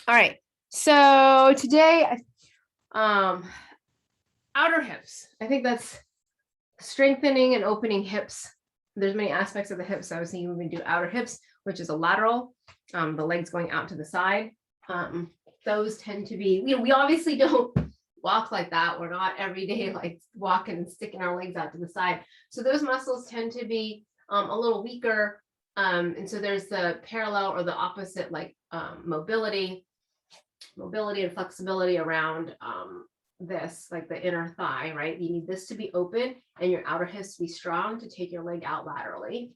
All right. So today, outer hips. I think that's strengthening and opening hips. There's many aspects of the hips. I was thinking we do outer hips, which is a lateral, the legs going out to the side. Those tend to be, we obviously don't walk like that. We're not every day like walking and sticking our legs out to the side. So those muscles tend to be a little weaker. And so there's the parallel or the opposite, like mobility and flexibility around this, like the inner thigh, right? You need this to be open and your outer hips to be strong to take your leg out laterally.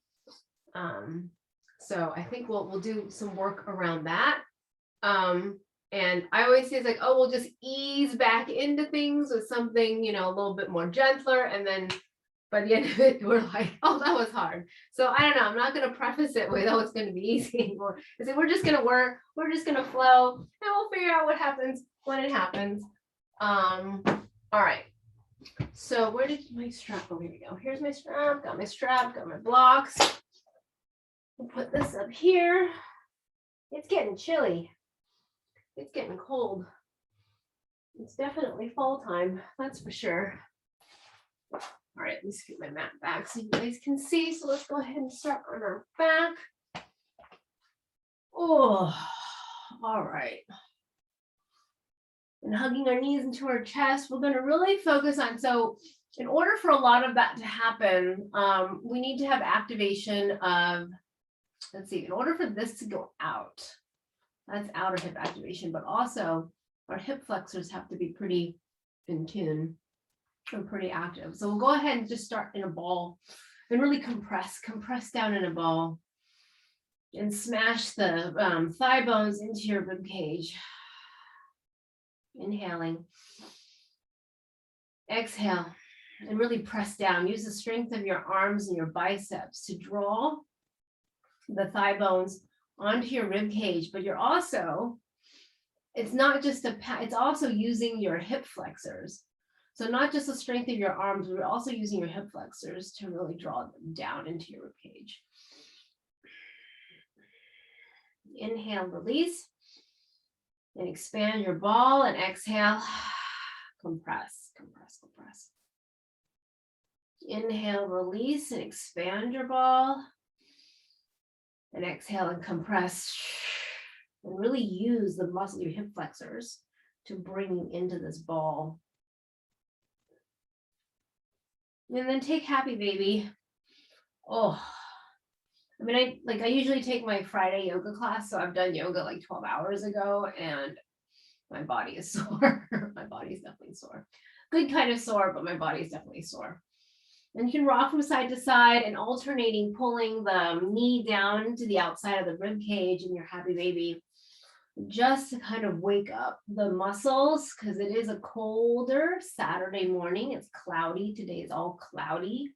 So I think we'll do some work around that. And I always say it's like, oh, we'll just ease back into things with something, a little bit more gentler. And then by the end of it, we're like, oh, that was hard. So I don't know. I'm not going to preface it with, oh, it's going to be easy anymore. I say, we're just going to work. We're just going to flow and we'll figure out what happens when it happens. All right. So where did my strap? Oh, here we go. Here's my strap. Got my blocks. We'll put this up here. It's getting chilly. It's getting cold. It's definitely fall time. That's for sure. All right, let me scoot my mat back so you guys can see. So let's go ahead and start on our back. Oh, all right. And hugging our knees into our chest, we're going to really focus on, so in order for a lot of that to happen, we need to have activation of, let's see, in order for this to go out, that's outer hip activation, but also our hip flexors have to be pretty in tune and pretty active. So we'll go ahead and just start in a ball and really compress down in a ball and smash the thigh bones into your rib cage. Inhaling, exhale, and really press down. Use the strength of your arms and your biceps to draw the thigh bones onto your rib cage, but you're also, it's not just it's also using your hip flexors. So not just the strength of your arms, but also using your hip flexors to really draw them down into your rib cage. Inhale, release. And expand your ball and exhale, compress. Inhale, release and expand your ball. And exhale and compress. And really use the muscle, your hip flexors, to bring you into this ball. And then take happy baby. Oh, I mean, I usually take my Friday yoga class, so I've done yoga like 12 hours ago, and my body is sore. My body is definitely sore. Good kind of sore, but my body is definitely sore. And you can rock from side to side and alternating, pulling the knee down to the outside of the rib cage in your happy baby, just to kind of wake up the muscles, because it is a colder Saturday morning. It's cloudy. Today is all cloudy.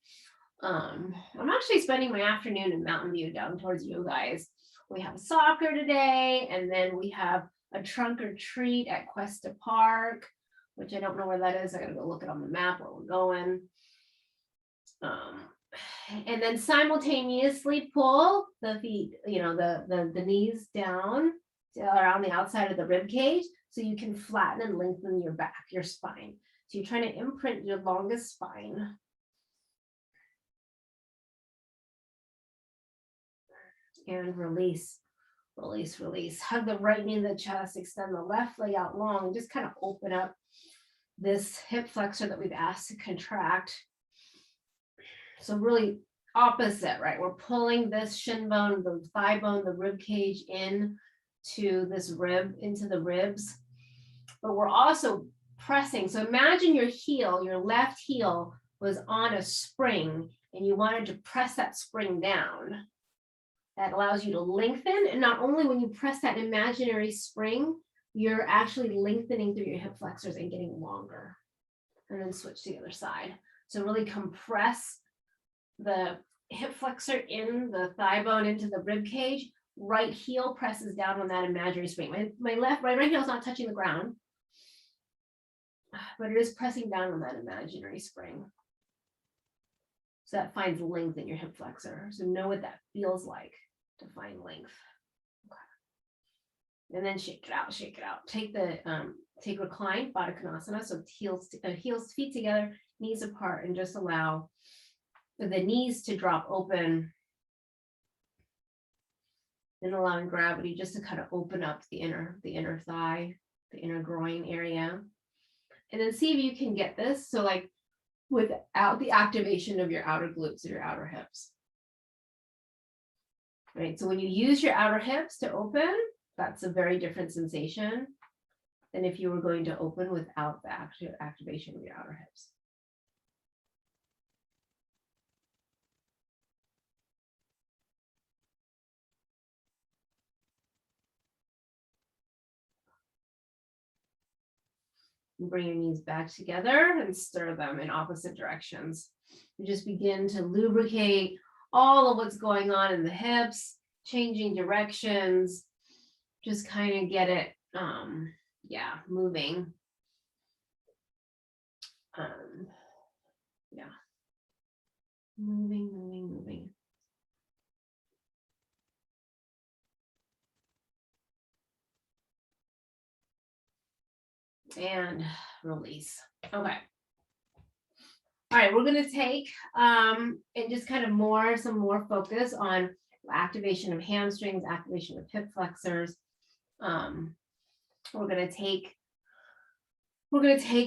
I'm actually spending my afternoon in Mountain View down towards you guys. We have soccer today, and then we have a trunk or treat at Cuesta Park, which I don't know where that is. I gotta go look it on the map where we're going. And then simultaneously pull the feet, the knees down around the outside of the rib cage, so you can flatten and lengthen your back, your spine. So you're trying to imprint your longest spine. And release. Hug the right knee to the chest, extend the left leg out long, just kind of open up this hip flexor that we've asked to contract. So really opposite, right? We're pulling this shin bone, the thigh bone, the rib cage in to this rib, into the ribs, but we're also pressing. So imagine your heel, your left heel was on a spring and you wanted to press that spring down. That allows you to lengthen. And not only when you press that imaginary spring, you're actually lengthening through your hip flexors and getting longer. And then switch to the other side. So really compress the hip flexor in the thigh bone into the rib cage. Right heel presses down on that imaginary spring. My right heel is not touching the ground, but it is pressing down on that imaginary spring. So that finds length in your hip flexor. So know what that feels like to find length. Okay. And then shake it out, shake it out. Take recline, Baddha Konasana. So heels, feet together, knees apart, and just allow the knees to drop open. And allowing gravity just to kind of open up the inner thigh, the inner groin area. And then see if you can get this. So like without the activation of your outer glutes or your outer hips. Right, so when you use your outer hips to open, that's a very different sensation than if you were going to open without the activation of your outer hips. And bring your knees back together and stir them in opposite directions. You just begin to lubricate all of what's going on in the hips, changing directions, just kind of get it, moving. Moving. And release. Okay. All right, we're going to take and just kind of some more focus on activation of hamstrings, activation of hip flexors. We're going to take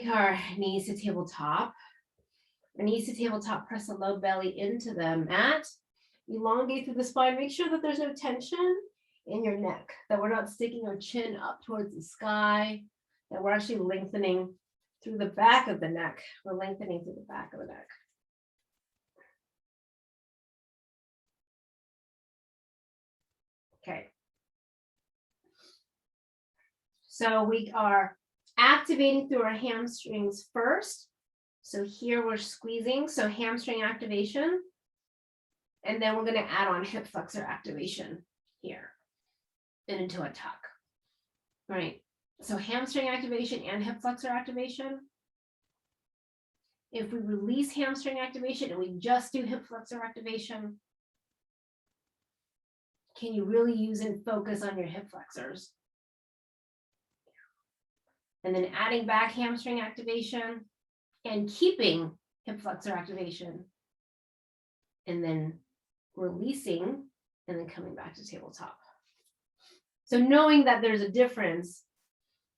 our knees to tabletop. Our knees to tabletop, press the low belly into the mat. Elongate through the spine. Make sure that there's no tension in your neck, that we're not sticking our chin up towards the sky, that we're actually lengthening through the back of the neck. We're lengthening through the back of the neck. Okay. So we are activating through our hamstrings first. So here we're squeezing, so hamstring activation. And then we're going to add on hip flexor activation here and into a tuck. All right. So hamstring activation and hip flexor activation. If we release hamstring activation and we just do hip flexor activation, can you really use and focus on your hip flexors? And then adding back hamstring activation and keeping hip flexor activation. And then releasing and then coming back to tabletop. So knowing that there's a difference,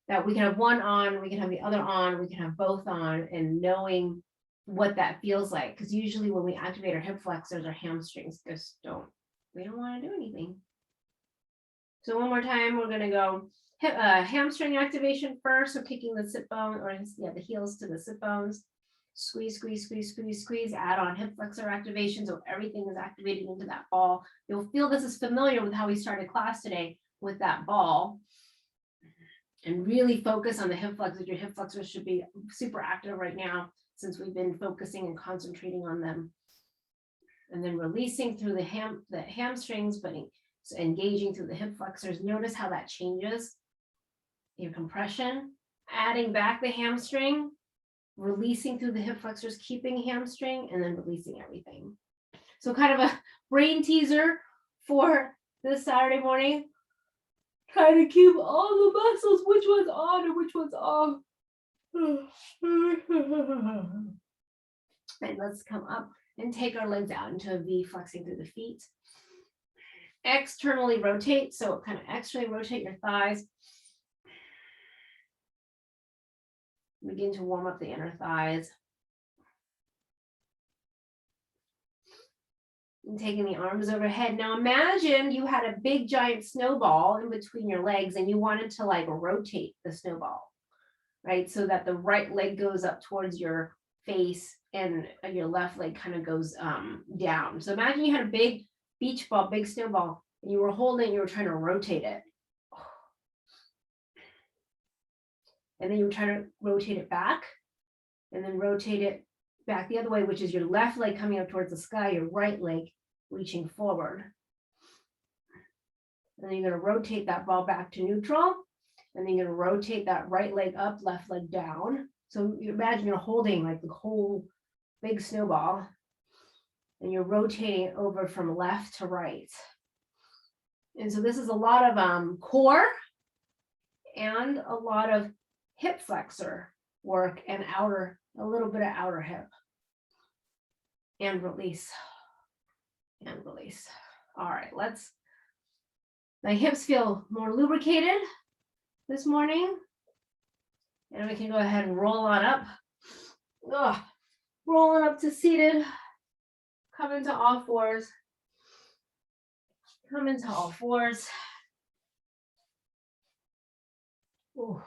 that we can have one on, we can have the other on, we can have both on, and knowing what that feels like. Because usually when we activate our hip flexors, our hamstrings just don't want to do anything. So one more time, we're going to go hamstring activation first. So kicking the sit bone, or the heels to the sit bones. Squeeze, add on hip flexor activation. So everything is activated into that ball. You'll feel this is familiar with how we started class today with that ball. And really focus on the hip flexors. Your hip flexors should be super active right now since we've been focusing and concentrating on them. And then releasing through the hamstrings, but engaging through the hip flexors. Notice how that changes your compression. Adding back the hamstring, releasing through the hip flexors, keeping hamstring, and then releasing everything. So kind of a brain teaser for this Saturday morning. Try to keep all the muscles, which one's on and which one's off. And let's come up and take our legs out into a V, flexing through the feet. Externally rotate, so kind of externally rotate your thighs. Begin to warm up the inner thighs. And taking the arms overhead. Now imagine you had a big giant snowball in between your legs and you wanted to like rotate the snowball, right? So that the right leg goes up towards your face and your left leg kind of goes down. So imagine you had a big beach ball, big snowball, and you were holding, you were trying to rotate it. And then you were trying to rotate it back and then rotate it back the other way, which is your left leg coming up towards the sky, your right leg reaching forward. And then you're going to rotate that ball back to neutral. And then you're going to rotate that right leg up, left leg down. So you imagine you're holding like the whole big snowball and you're rotating it over from left to right. And so this is a lot of core and a lot of hip flexor work and a little bit of outer hip. And release. And release. All right, my hips feel more lubricated this morning. And we can go ahead and roll on up. Ugh. Rolling up to seated. Come into all fours. Come into all fours. Ooh.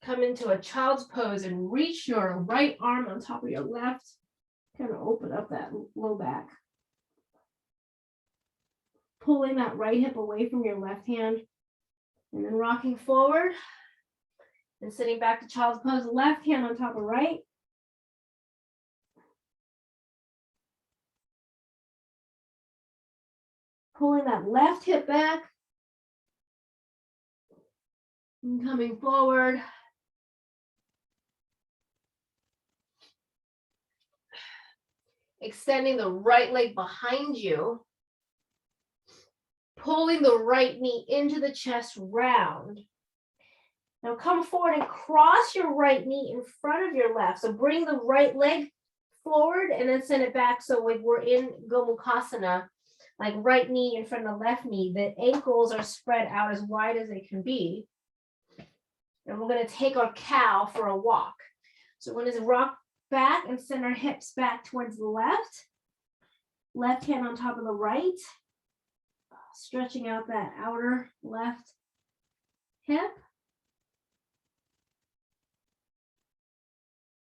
Come into a child's pose and reach your right arm on top of your left. Kind of open up that low back. Pulling that right hip away from your left hand. And then rocking forward. And sitting back to child's pose, left hand on top of right. Pulling that left hip back. And coming forward. Extending the right leg behind you. Pulling the right knee into the chest round. Now come forward and cross your right knee in front of your left. So bring the right leg forward and then send it back. So we're in Gomukhasana, like right knee in front of left knee. The ankles are spread out as wide as they can be. And we're going to take our cow for a walk. So we're going to rock back and send our hips back towards the left. Left hand on top of the right. Stretching out that outer left hip.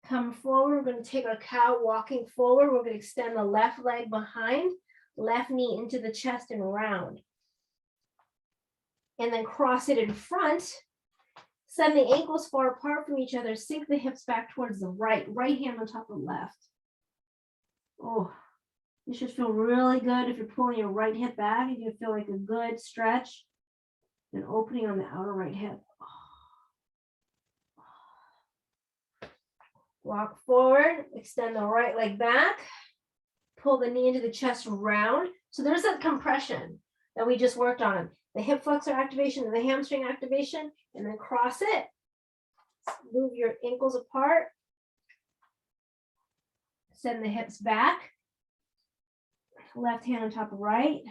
Come forward. We're going to take our cow walking forward. We're going to extend the left leg behind, left knee into the chest and round. And then cross it in front. Send the ankles far apart from each other. Sink the hips back towards the right. Right hand on top of the left. Oh, this should feel really good if you're pulling your right hip back. You can feel like a good stretch and opening on the outer right hip. Walk forward, extend the right leg back, pull the knee into the chest round. So there's that compression that we just worked on. The hip flexor activation and the hamstring activation, and then cross it. Move your ankles apart. Send the hips back. Left hand on top of right.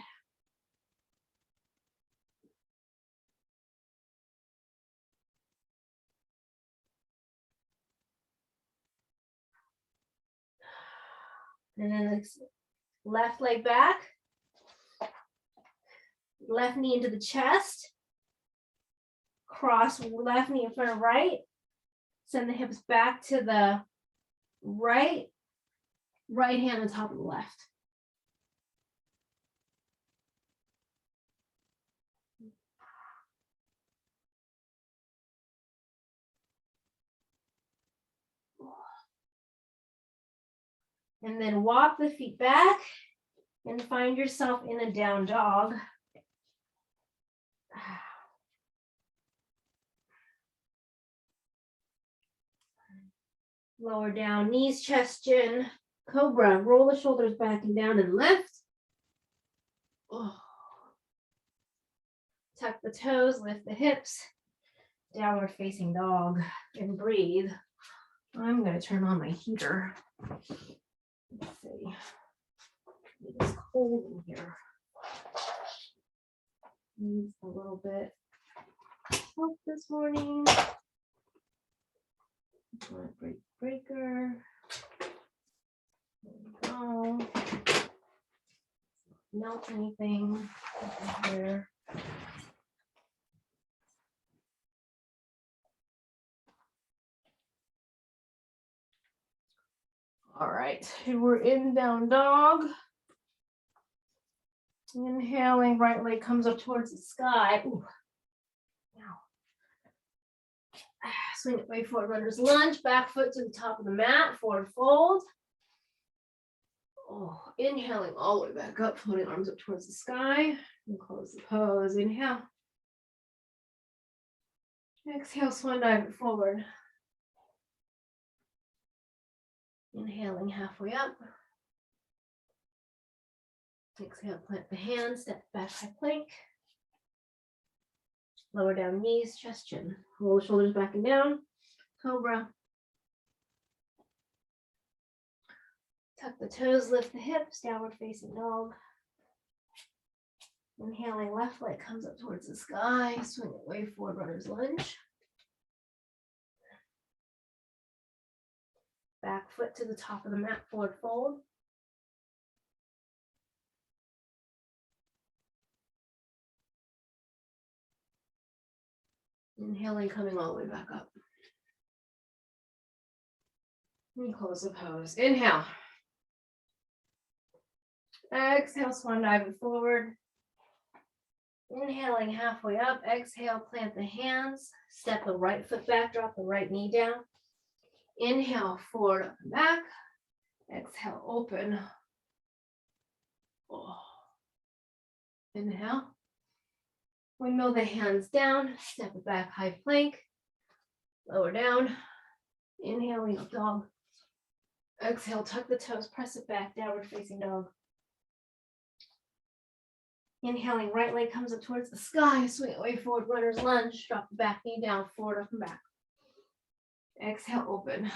And then the left leg back. Left knee into the chest. Cross left knee in front of right. Send the hips back to the right. Right hand on top of the left. And then walk the feet back and find yourself in a down dog. Lower down, knees, chest, chin, cobra. Roll the shoulders back and down and lift. Oh. Tuck the toes, lift the hips. Downward facing dog and breathe. I'm going to turn on my heater. Let's see. It's cold in here. Needs a little bit of help this morning. Breaker. There we go. Melt anything here. All right, we're in down dog. Inhaling, right leg comes up towards the sky. Ooh. Now, swing it way forward, runner's lunge, back foot to the top of the mat, forward fold. Oh, inhaling all the way back up, floating arms up towards the sky, and close the pose. Inhale. Exhale, swan dive it forward. Inhaling halfway up. Exhale, plant the hands, step back, high plank. Lower down knees, chest, chin. Roll the shoulders back and down. Cobra. Tuck the toes, lift the hips, downward facing dog. Inhaling, left leg comes up towards the sky. Swing it way forward, runner's lunge. Back foot to the top of the mat, forward fold. Inhaling, coming all the way back up. And close the pose. Inhale. Exhale, swan dive it forward. Inhaling halfway up. Exhale, plant the hands. Step the right foot back, drop the right knee down. Inhale, forward, up and back. Exhale, open. Oh. Inhale. Windmill the hands down. Step it back, high plank. Lower down. Inhaling, up dog. Exhale, tuck the toes, press it back, downward facing dog. Inhaling, right leg comes up towards the sky, swing it way forward, runner's lunge, drop the back knee down, forward, up and back. Exhale, open.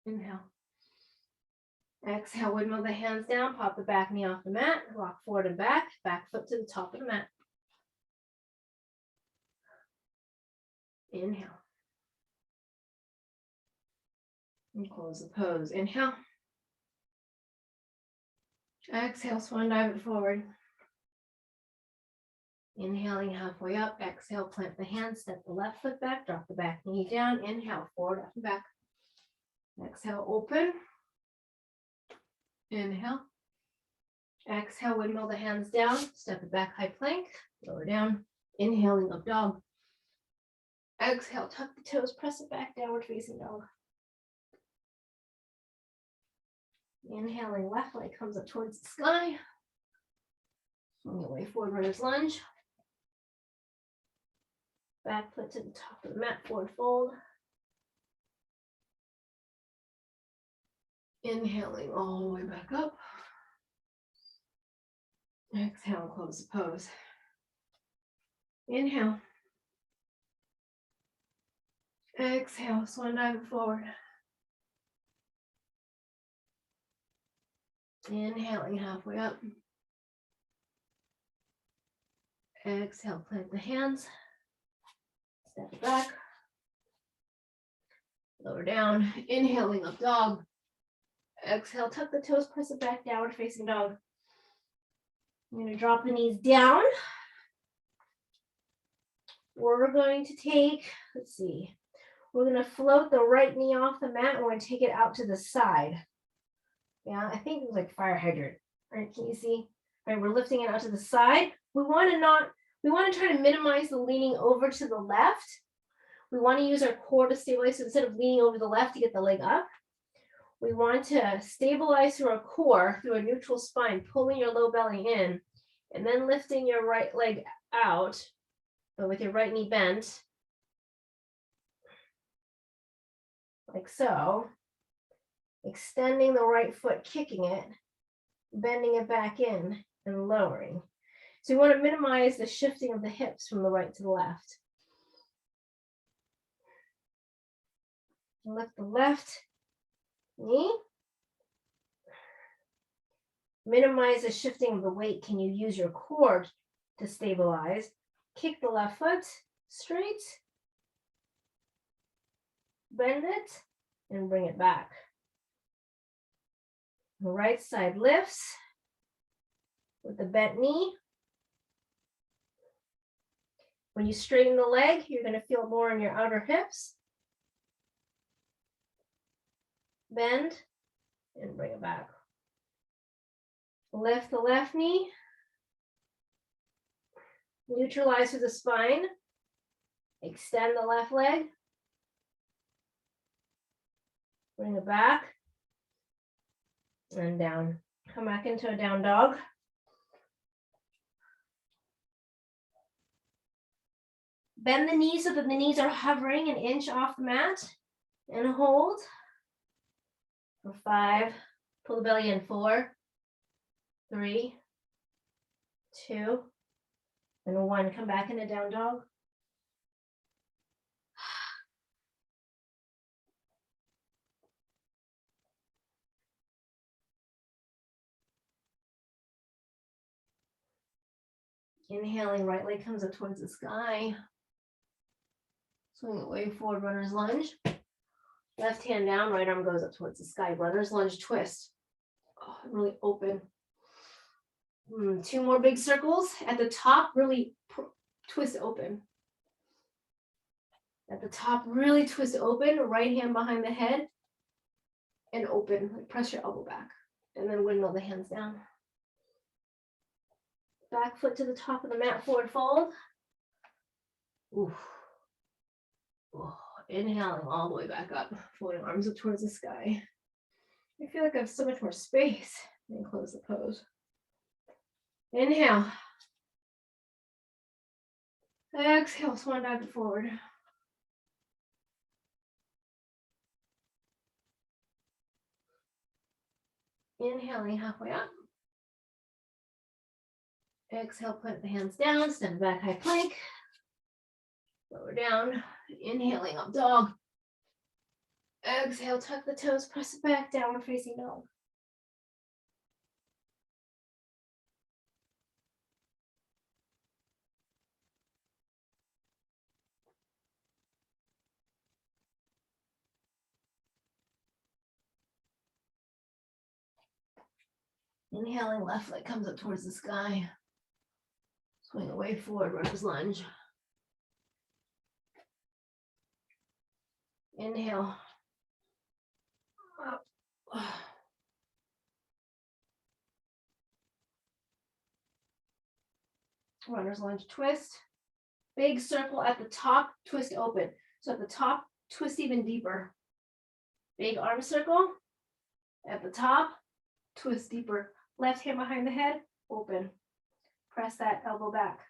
Inhale. Exhale, windmill the hands down, pop the back knee off the mat, rock forward and back foot to the top of the mat. Inhale. And close the pose. Inhale. Exhale, swan dive it forward. Inhaling halfway up. Exhale, plant the hands, step the left foot back, drop the back knee down. Inhale, forward, up and back. Exhale, open. Inhale. Exhale, windmill the hands down, step it back, high plank, lower down. Inhaling, up dog. Exhale, tuck the toes, press it back, downward facing dog. Inhaling, left leg comes up towards the sky. Swing it way forward, runner's lunge. Back foot to the top of the mat, forward fold. Inhaling all the way back up. Exhale, close the pose. Inhale. Exhale, swan dive forward. Inhaling halfway up. Exhale, plant the hands. Step it back. Lower down. Inhaling, up dog. Exhale, tuck the toes, press it back, downward facing dog. I'm going to drop the knees down. We're going to take, let's see, we're going to float the right knee off the mat and we're going to take it out to the side. Yeah, I think it was like fire hydrant. All right, can you see? All right, we're lifting it out to the side. We want to try to minimize the leaning over to the left. We want to use our core to stabilize. So instead of leaning over the left to get the leg up, we want to stabilize through our core, through a neutral spine, pulling your low belly in, and then lifting your right leg out, but with your right knee bent, like so. Extending the right foot, kicking it, bending it back in, and lowering. So you want to minimize the shifting of the hips from the right to the left. Lift the left knee. Minimize the shifting of the weight. Can you use your core to stabilize? Kick the left foot straight. Bend it and bring it back. The right side lifts with the bent knee. When you straighten the leg, you're going to feel more in your outer hips. Bend and bring it back. Lift the left knee. Neutralize through the spine. Extend the left leg. Bring it back. And down. Come back into a down dog. Bend the knees so that the knees are hovering an inch off the mat. And hold. For 5. Pull the belly in. 4, 3, 2, And 1, come back in a down dog. Inhaling, right leg comes up towards the sky. Swing it way forward, runner's lunge. Left hand down, right arm goes up towards the sky. Runner's lunge twist. Oh, really open. 2 more big circles. At the top, really twist open. At the top, really twist open. Right hand behind the head. And open. Like press your elbow back. And then windmill the hands down. Back foot to the top of the mat, forward fold. Oof. Oh, inhaling all the way back up, folding arms up towards the sky. I feel like I have so much more space. And close the pose. Inhale. Exhale, swan dive it forward. Inhaling halfway up. Exhale, put the hands down, stand back, high plank. Lower down, inhaling up dog. Exhale, tuck the toes, press it back, downward facing dog. Inhaling, left leg comes up towards the sky. Swing away forward, runner's lunge. Inhale. Up. Runner's lunge twist. Big circle at the top, twist open. So at the top, twist even deeper. Big arm circle. At the top, twist deeper. Left hand behind the head, open. Press that elbow back.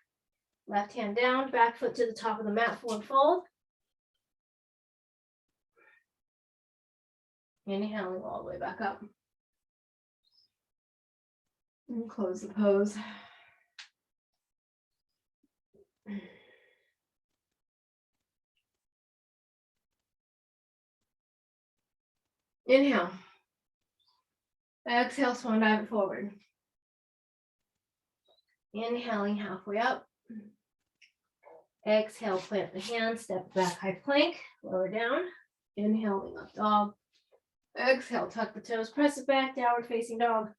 Left hand down, back foot to the top of the mat, forward fold. Inhaling all the way back up. And close the pose. Inhale. Exhale, swan dive it forward. Inhaling halfway up. Exhale, plant the hands, step back, high plank, lower down. Inhaling up dog. Exhale, tuck the toes, press it back, downward facing dog.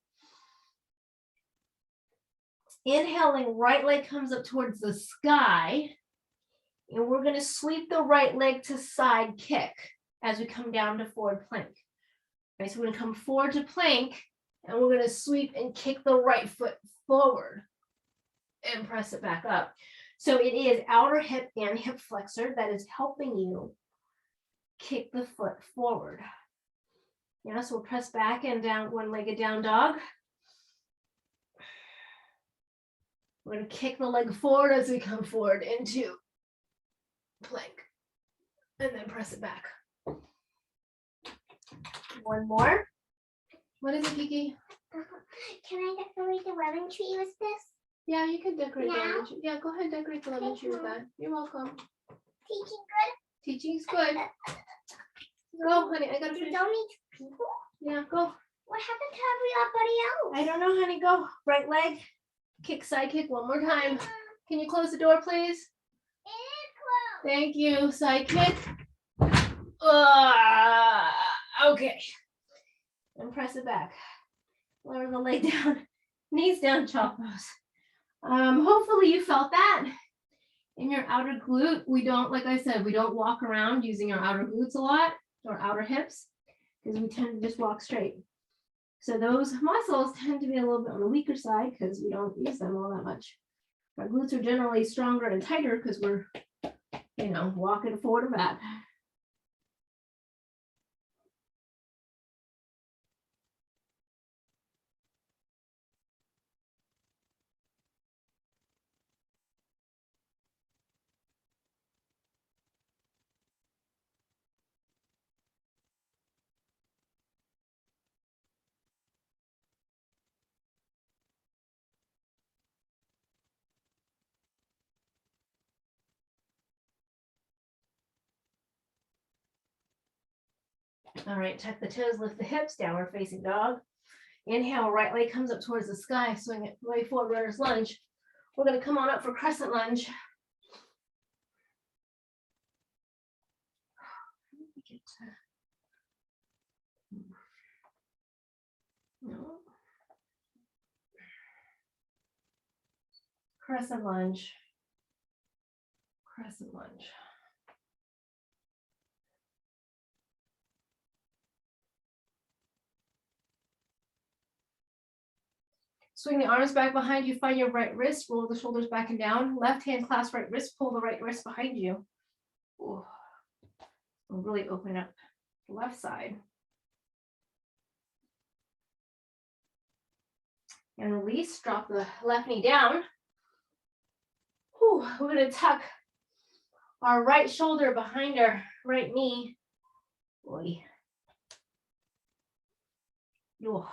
Inhaling, right leg comes up towards the sky. And we're going to sweep the right leg to side kick as we come down to forward plank. Okay, so we're going to come forward to plank, and we're going to sweep and kick the right foot forward and press it back up. So it is outer hip and hip flexor that is helping you kick the foot forward. Yeah, so we'll press back and down, one-legged down dog. We're going to kick the leg forward as we come forward into plank. And then press it back. One more. What is it, Kiki? Can I decorate the lemon tree with this? Yeah, you can decorate the Yeah. lemon tree. Yeah, go ahead, decorate the lemon tree with that. You're welcome. Teaching good? Teaching's good. Go, honey. I gotta You finish. don't need people? Yeah, go. What happened to everybody else? I don't know, honey. Go. Right leg. Kick, side kick one more time. Can you close the door, please? It's Thank you. Side kick. Okay. And press it back. Lower the leg down. Knees down, chop pose. Hopefully you felt that in your outer glute. We don't, like I said, we don't walk around using our outer glutes a lot, or outer hips, because we tend to just walk straight. So those muscles tend to be a little bit on the weaker side because we don't use them all that much. Our glutes are generally stronger and tighter because we're, walking forward and back. All right, tuck the toes, lift the hips, downward facing dog. Inhale, right leg comes up towards the sky, swing it way forward, runner's lunge. We're gonna come on up for crescent lunge. No. Crescent lunge. Crescent lunge. Swing the arms back behind you, find your right wrist, roll the shoulders back and down. Left hand clasp right wrist, pull the right wrist behind you. Ooh. We'll really open up the left side. And release, drop the left knee down. Whew. We're gonna tuck our right shoulder behind our right knee. Boy. Ooh.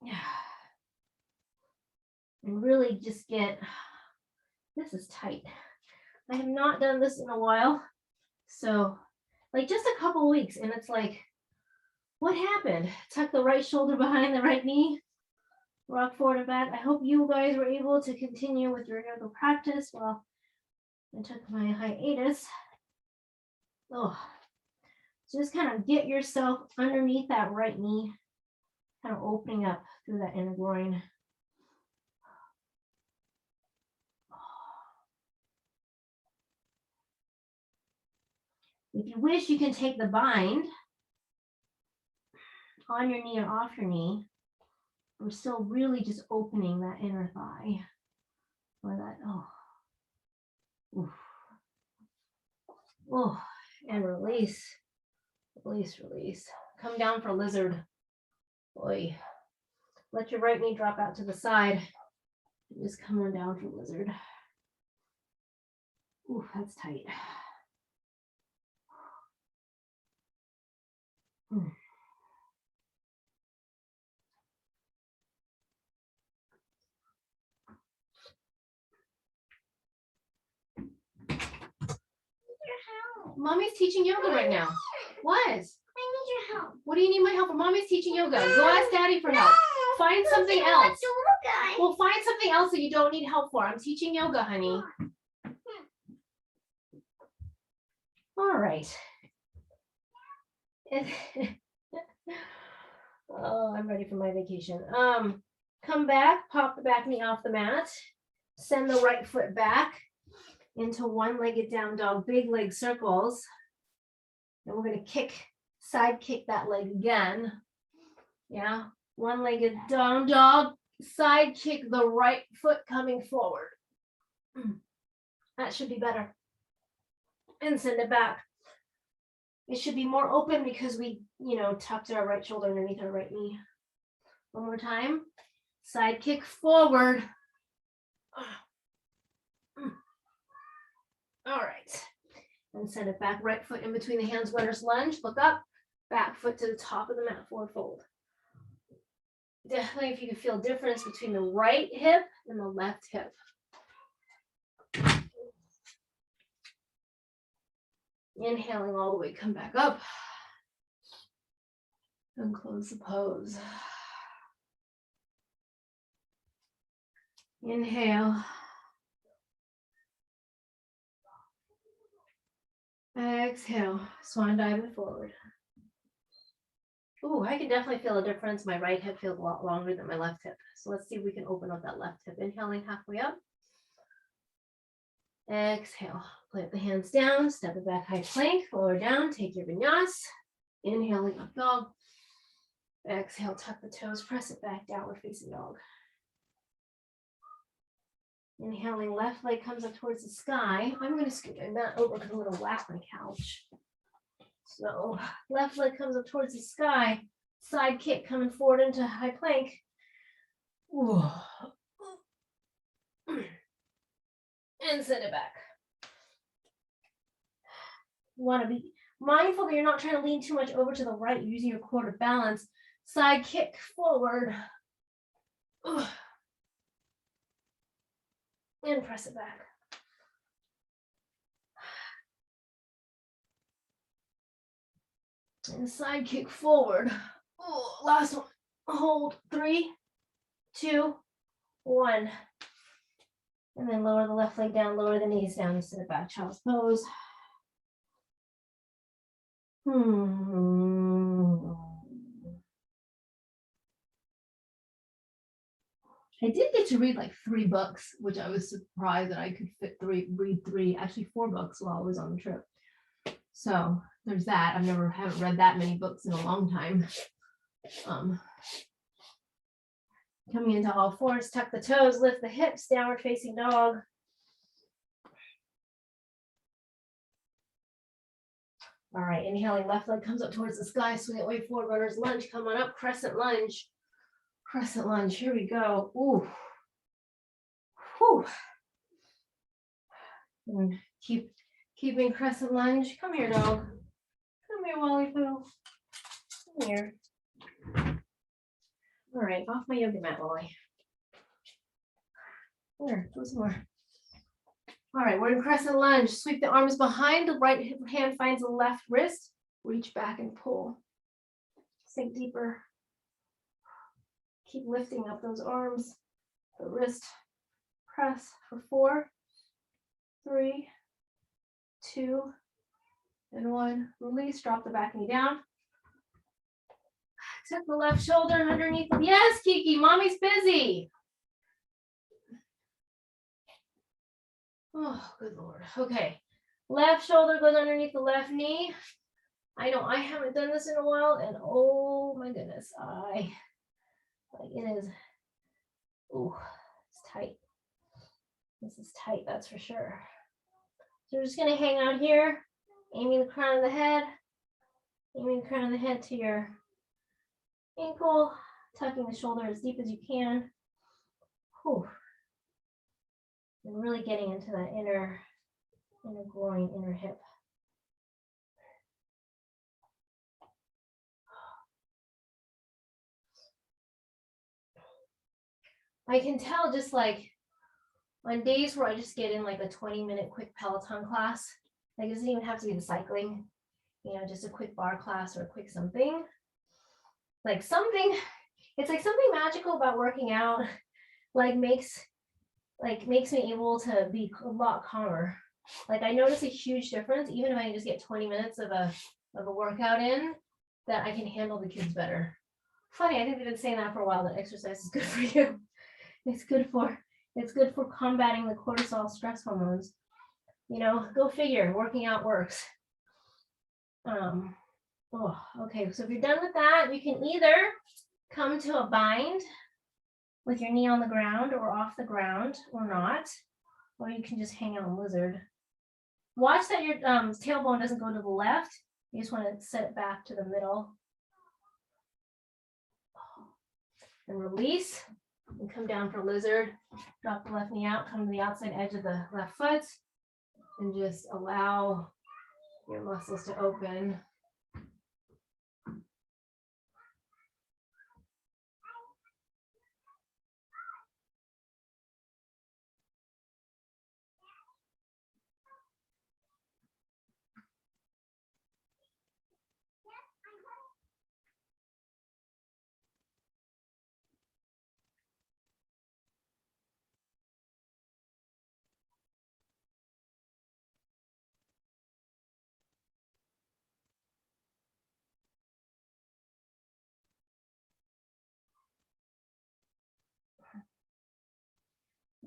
Yeah. And really just get, this is tight. I have not done this in a while. So like just a couple weeks and it's like, what happened? Tuck the right shoulder behind the right knee, rock forward and back. I hope you guys were able to continue with your yoga practice while I took my hiatus. Oh, so just kind of get yourself underneath that right knee, kind of opening up through that inner groin. If you wish, you can take the bind on your knee or off your knee. We're still really just opening that inner thigh. Or that, oh. Oof. Oh, and release. Release, release. Come down for lizard. Boy. Let your right knee drop out to the side. Just come on down for lizard. Ooh, that's tight. Hmm. Mommy's teaching yoga right now. What? I need your help. What do you need my help for? Mommy's teaching yoga. Go ask Daddy for help. Find something else. Well, find something else that you don't need help for. I'm teaching yoga, honey. All right. Oh, I'm ready for my vacation. Come back, pop the back knee off the mat. Send the right foot back into one-legged down dog, big leg circles. And we're gonna side kick that leg again. Yeah, one-legged down dog, side kick the right foot coming forward. That should be better. And send it back. It should be more open because we, tucked our right shoulder underneath our right knee. One more time. Side kick forward. All right. And send it back. Right foot in between the hands, runner's lunge. Look up. Back foot to the top of the mat, forward fold. Definitely if you can feel difference between the right hip and the left hip. Inhaling all the way, come back up. And close the pose. Inhale. Exhale, swan dive forward. Ooh, I can definitely feel a difference. My right hip feels a lot longer than my left hip. So let's see if we can open up that left hip. Inhaling halfway up. Exhale, plant the hands down, step it back, high plank, lower down, take your vinyas. Inhaling up dog. Exhale, tuck the toes, press it back, downward facing dog. Inhaling, left leg comes up towards the sky. I'm going to scoot my mat over because I'm going to whack my couch. So left leg comes up towards the sky. Side kick coming forward into high plank. Ooh. And send it back. You want to be mindful that you're not trying to lean too much over to the right, using your core to balance. Side kick forward. And press it back. And side kick forward. Oh, last one. Hold 3, 2, 1. And then lower the left leg down, lower the knees down instead of back child's pose. I did get to read like 3 books, which I was surprised that I could read 3, actually 4 books while I was on the trip. So there's that. Haven't read that many books in a long time. Coming into all fours, tuck the toes, lift the hips, downward facing dog. All right, inhaling, left leg comes up towards the sky, swing it way forward, runner's lunge, come on up, crescent lunge. Crescent lunge, here we go. Ooh. Whew. And keeping crescent lunge. Come here, dog. Come here, Wally Poo. Come here. All right, off my yoga mat, Wally. Here, do some more. All right, we're in crescent lunge. Sweep the arms behind. The right hand finds the left wrist. Reach back and pull. Sink deeper. Keep lifting up those arms. The wrist. Press for 4, 3, 2, and 1. Release. Drop the back knee down. Tuck the left shoulder underneath. Yes, Kiki, mommy's busy. Oh, good Lord. Okay. Left shoulder goes underneath the left knee. I know I haven't done this in a while, and oh my goodness, it is. Oh, it's tight. This is tight, that's for sure. So we're just gonna hang out here, aiming the crown of the head, to your ankle, tucking the shoulder as deep as you can. Whew. And really getting into that inner groin, inner hip. I can tell just like on days where I just get in like a 20-minute quick Peloton class, like it doesn't even have to be the cycling, just a quick bar class or a quick something. It's like something magical about working out, makes me able to be a lot calmer. Like I notice a huge difference, even if I can just get 20 minutes of a workout in, that I can handle the kids better. Funny, I think they've been saying that for a while, that exercise is good for you. It's good for combating the cortisol stress hormones. Go figure, working out works. Okay, so if you're done with that, you can either come to a bind with your knee on the ground or off the ground or not, or you can just hang out in lizard. Watch that your tailbone doesn't go to the left. You just want to set it back to the middle. And release. And come down for lizard. Drop the left knee out. Come to the outside edge of the left foot. And just allow your muscles to open.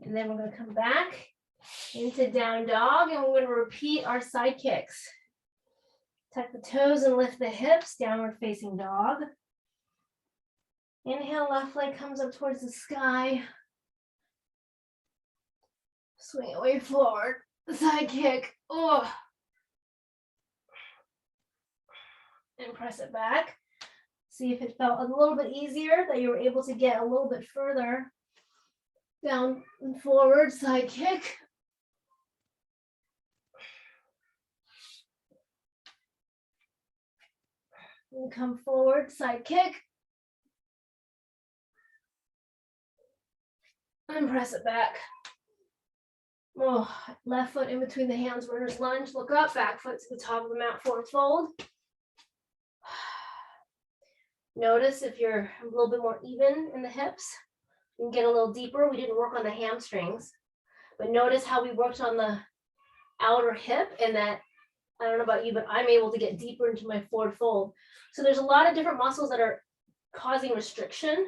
And then we're going to come back into down dog, and we're going to repeat our side kicks. Tuck the toes and lift the hips, downward facing dog. Inhale, left leg comes up towards the sky. Swing it way forward, side kick. Oh. And press it back. See if it felt a little bit easier, that you were able to get a little bit further. Down and forward, side kick. And come forward, side kick. And press it back. Oh, left foot in between the hands, runner's lunge. Look up, back foot to the top of the mat, forward fold. Notice if you're a little bit more even in the hips, you can get a little deeper. We didn't work on the hamstrings, but notice how we worked on the outer hip, and that, I don't know about you, but I'm able to get deeper into my forward fold. So there's a lot of different muscles that are causing restriction,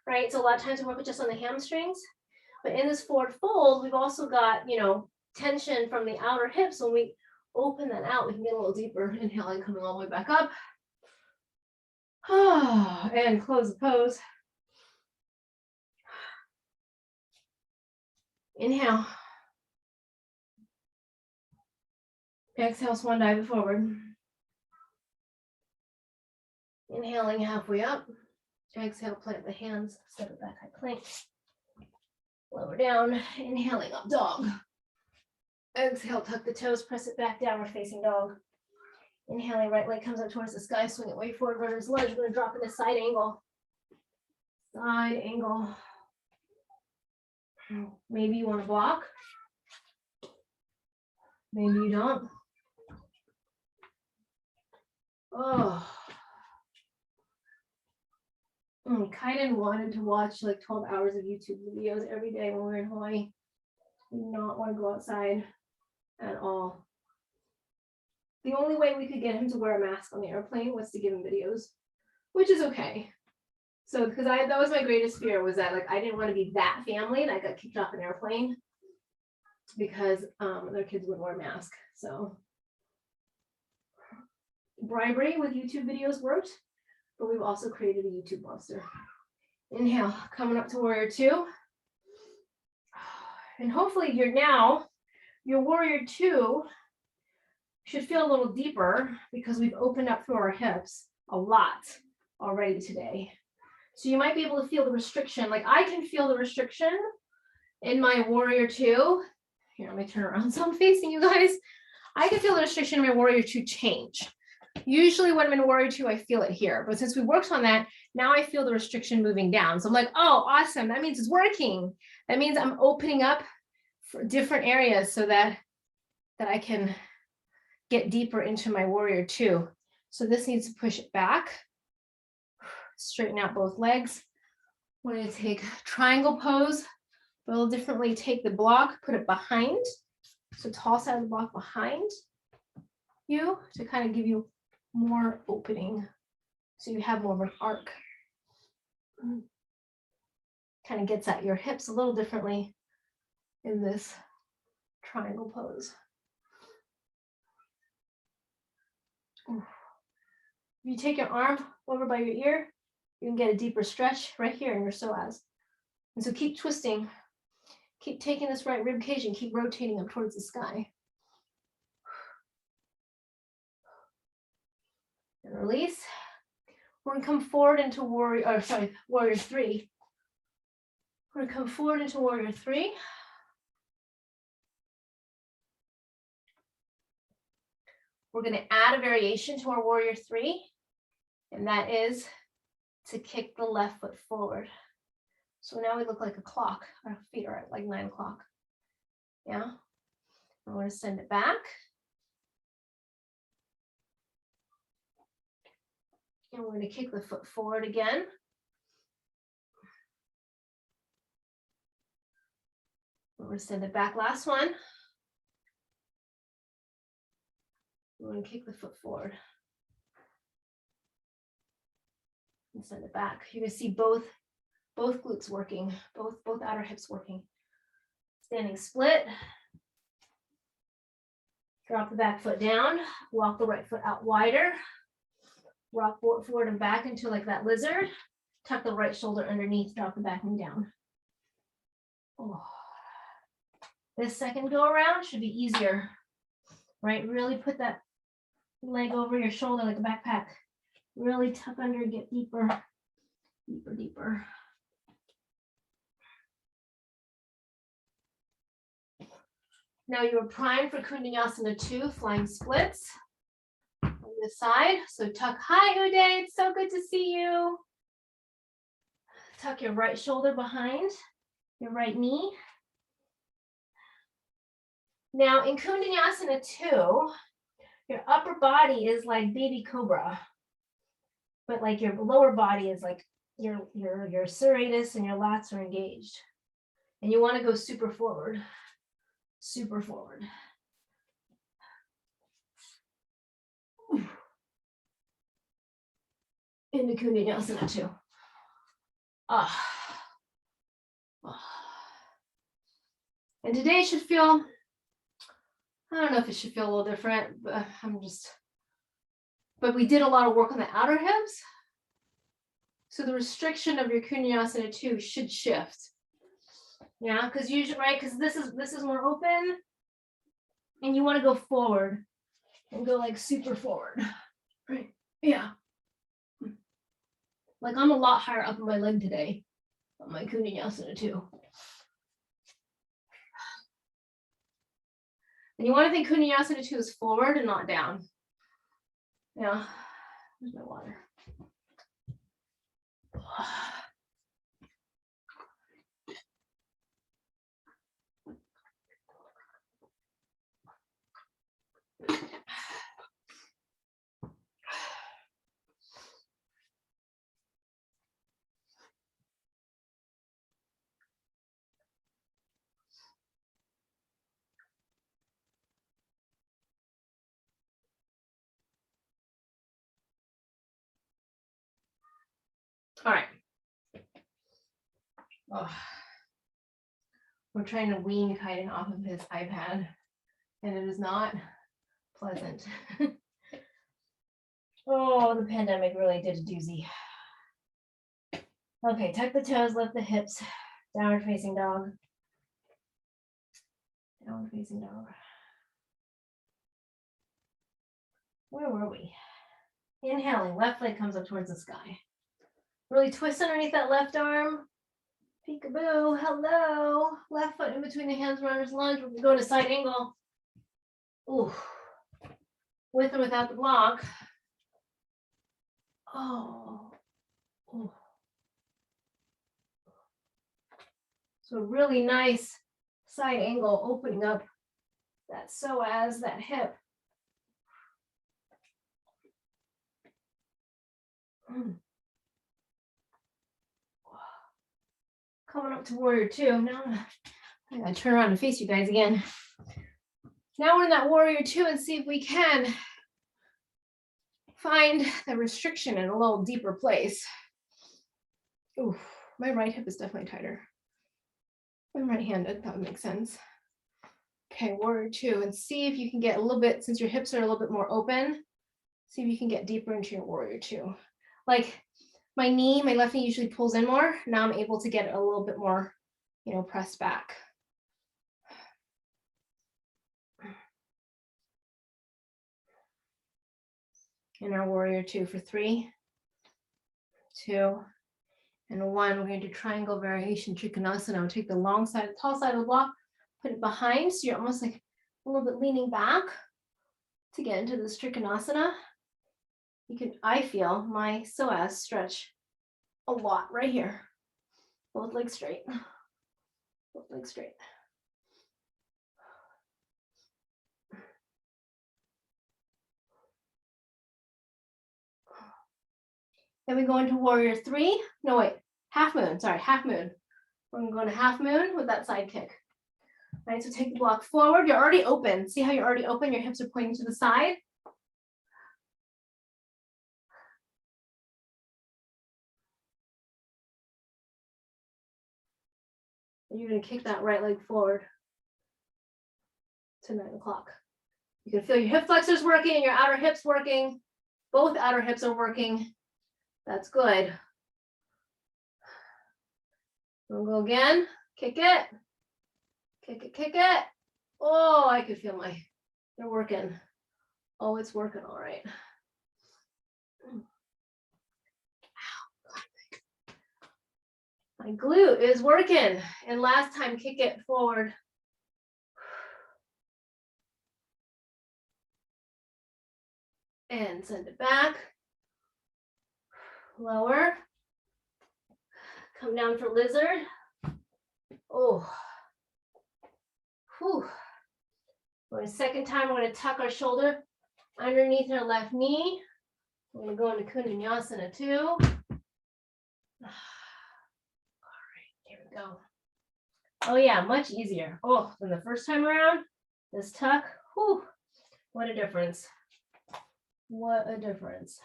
right? So a lot of times we work just on the hamstrings, but in this forward fold, we've also got, tension from the outer hips. When we open that out, we can get a little deeper. Inhaling, coming all the way back up. And close the pose. Inhale. Exhale, swan dive it forward. Inhaling halfway up. Exhale, plant the hands, step it back, high plank. Lower down, inhaling up dog. Exhale, tuck the toes, press it back, downward facing dog. Inhaling, right leg comes up towards the sky, swing it way forward, runner's lunge. We're gonna drop in a side angle. Side angle. Maybe you want to block. Maybe you don't. Oh. Kaiden wanted to watch like 12 hours of YouTube videos every day when we were in Hawaii. We did not want to go outside at all. The only way we could get him to wear a mask on the airplane was to give him videos, which is okay. So, because that was my greatest fear, was that like I didn't want to be that family that got kicked off an airplane because their kids wouldn't wear a mask. So bribery with YouTube videos worked, but we've also created a YouTube monster. Inhale, coming up to warrior two. And hopefully your warrior two should feel a little deeper because we've opened up through our hips a lot already today. So you might be able to feel the restriction. Like I can feel the restriction in my warrior two. Here, let me turn around so I'm facing you guys. I can feel the restriction in my warrior two change. Usually when I'm in warrior two, I feel it here. But since we worked on that, now I feel the restriction moving down. So I'm like, oh, awesome. That means it's working. That means I'm opening up for different areas so that I can get deeper into my warrior two. So this needs to push it back. Straighten out both legs. We're going to take triangle pose, but a little differently. Take the block, put it behind. So tall side of the block behind you to kind of give you more opening. So you have more of an arc. Kind of gets at your hips a little differently in this triangle pose. If you take your arm over by your ear, you can get a deeper stretch right here in your psoas. And so keep twisting, keep taking this right rib cage and keep rotating up towards the sky. And release. We're gonna come forward into warrior three. We're gonna come forward into warrior three. We're gonna add a variation to our warrior three, and that is to kick the left foot forward. So now we look like a clock. Our feet are at like 9 o'clock. Yeah. I'm going to send it back. And we're going to kick the foot forward again. We're going to send it back. Last one. We're going to kick the foot forward. And send it back. You're going to see both glutes working, both outer hips working. Standing split. Drop the back foot down, walk the right foot out wider. Rock forward and back into like that lizard. Tuck the right shoulder underneath, drop the back knee down. Oh. This second go around should be easier, right? Really put that leg over your shoulder like a backpack. Really tuck under, get deeper, deeper, deeper. Now you're primed for Kundalini 2, flying splits on this side. So tuck, hi Uday, it's so good to see you. Tuck your right shoulder behind your right knee. Now in Kundalini 2, your upper body is like baby cobra. but like your lower body is like your serratus and your lats are engaged. And you want to go super forward. Super forward. Into Kundinyasana too. And today should feel, I don't know if it should feel a little different, but but we did a lot of work on the outer hips. So the restriction of your Kundinyasana 2 should shift. Yeah, because usually, right, because this is more open and you want to go forward and go like super forward. Right. Yeah. Like I'm a lot higher up in my leg today on my Kundinyasana 2. And you want to think Kundinyasana 2 is forward and not down. Yeah. There's my water. All right. Oh. We're trying to wean Kaiden off of his iPad, and it is not pleasant. Oh, the pandemic really did a doozy. Okay, tuck the toes, lift the hips, downward facing dog. Downward facing dog. Where were we? Inhaling, left leg comes up towards the sky. Really twist underneath that left arm. Peekaboo, hello. Left foot in between the hands, runner's lunge. We're going to side angle. Ooh. With or without the block. Oh. Ooh. So really nice side angle, opening up that psoas, that hip. Coming up to warrior 2. Now I gotta turn around and face you guys again. Now we're in that warrior 2 and see if we can find the restriction in a little deeper place. Ooh, my right hip is definitely tighter. I'm right-handed, that would make sense. Okay, warrior 2, and see if you can get a little bit, since your hips are a little bit more open, see if you can get deeper into your warrior 2. Like my knee, my left knee usually pulls in more. Now I'm able to get it a little bit more, pressed back. In our warrior 2 for 3, 2, and 1. We're going to do triangle variation Trikonasana. I'll take the long side, tall side of the block, put it behind, so you're almost like a little bit leaning back to get into this Trikonasana. I feel my psoas stretch a lot right here. Both legs straight. Both legs straight. Then we go into warrior 3. No, wait, half moon. Sorry, half moon. We're going to go into half moon with that side kick. All right, so take the block forward. You're already open. See how you're already open? Your hips are pointing to the side. And you're going to kick that right leg forward to 9 o'clock. You can feel your hip flexors working, your outer hips working. Both outer hips are working. That's good. We'll go again. Kick it. Kick it, kick it. Oh, I could feel they're working. Oh, it's working all right. My glute is working. And last time, kick it forward. And send it back. Lower. Come down for lizard. Oh. Whew. For a second time, we're going to tuck our shoulder underneath our left knee. We're gonna go into Kundanyasana too. All right, here we go. Oh yeah, much easier. Oh, than the first time around. This tuck, whew, what a difference. What a difference.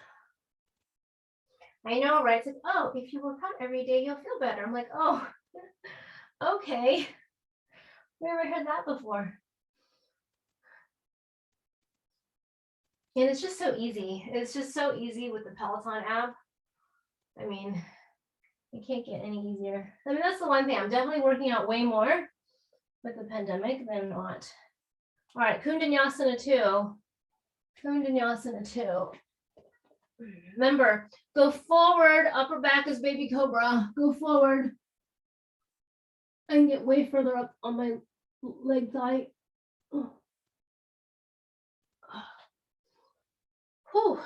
I know, right? It's like, oh, if you work out every day, you'll feel better. I'm like, oh, okay. Never heard that before. And it's just so easy. It's just so easy with the Peloton app. I mean, it can't get any easier. I mean, that's the one thing. I'm definitely working out way more with the pandemic than not. All right, Kundanyasana 2. Kundanyasana 2. Remember, go forward, upper back is baby cobra. Go forward. And get way further up on my leg thigh. Whew.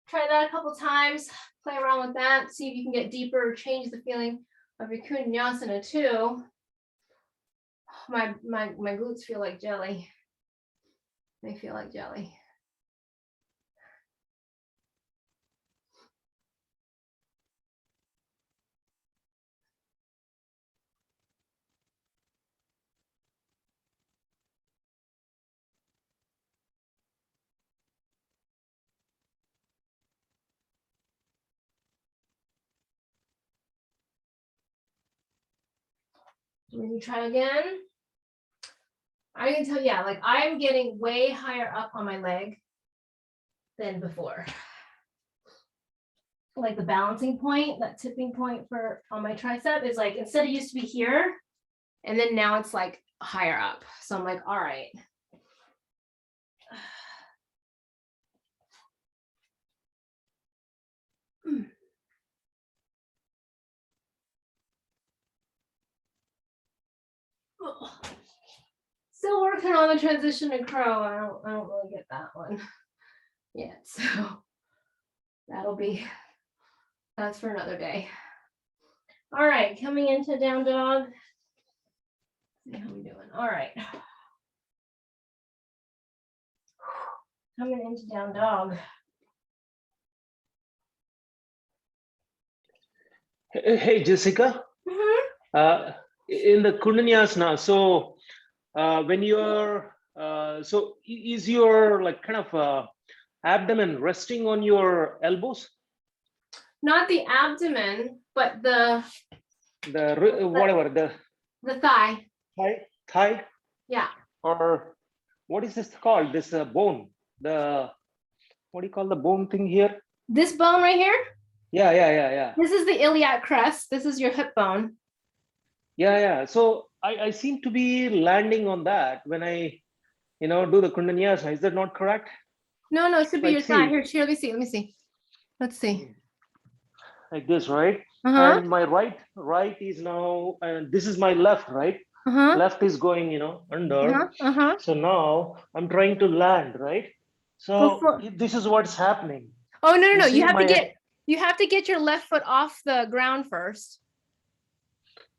Try that a couple times. Play around with that. See if you can get deeper, change the feeling of your Kundanyasana too. My glutes feel like jelly. They feel like jelly. Let me try again. I can tell you, yeah, like I'm getting way higher up on my leg than before. Like the balancing point, that tipping point for on my tricep is like, instead it used to be here, and then now it's like higher up. So I'm like, all right. Still working on the transition to crow. I don't really get that one yet. So that's for another day. All right, coming into down dog. See how we doing. All right. Coming into down dog. Hey, Jessica. Mm-hmm. In the Kundanyasana, so when you're, so is your like kind of abdomen resting on your elbows? Not the abdomen, but the Whatever, the thigh. thigh? Yeah. Or what is this called? This bone, what do you call the bone thing here? This bone right here? Yeah. This is the iliac crest. This is your hip bone. Yeah. So I seem to be landing on that when I, do the Kundanyasana. Is that not correct? No, it should be Like, your thigh. Here, let me see. Let's see. Like this, right? Uh-huh. And my right is now, and this is my left, right? Uh-huh. Left is going, under. Uh-huh. So now I'm trying to land, right? So this is what's happening. Oh, no. You have to get your left foot off the ground first.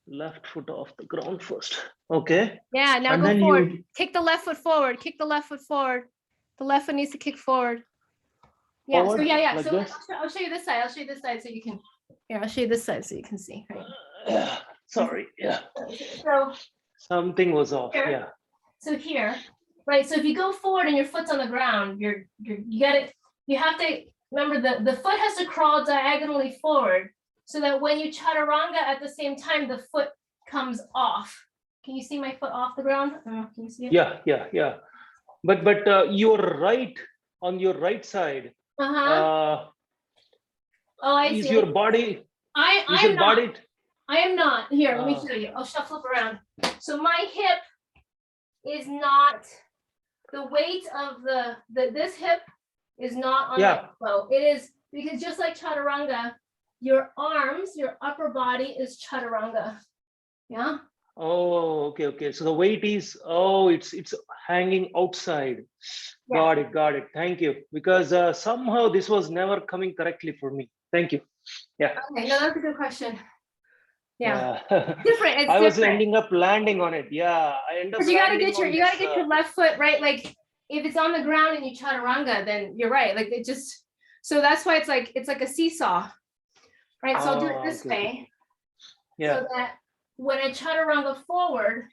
Left foot off the ground first. Okay. Yeah, now and go then forward. Kick the left foot forward. The left foot needs to kick forward. Yeah, forward, so yeah. like So this? I'll show you this side. So you can, here, I'll show you this side so you can see. Right? Sorry, yeah. So Something was off, here. yeah. So here, right? So if you go forward and your foot's on the ground, you have to remember the foot has to crawl diagonally forward so that when you chaturanga at the same time, the foot comes off. Can you see my foot off the ground? Can you see it? Yeah. But your right, on your right side, Oh, I is see. your body, I am not. Here, let me show you. I'll flip around. So my hip is not, the weight of this hip is not on my elbow. It is, because just like chaturanga, your arms, your upper body is chaturanga. Yeah. Oh, okay. So the weight is, it's hanging outside. Yeah. Got it. Thank you. Because somehow this was never coming correctly for me. Thank you. Yeah. Okay, no, that's a good question. Yeah. Yeah. Different. It's I was different. ending up landing on it. Yeah. I end up Because you gotta landing get your left foot right, like if it's on the ground and you chaturanga, then you're right. Like it just, so that's why it's like a seesaw, right? So I'll do it this Okay. way, Yeah. so that when I chaturanga forward,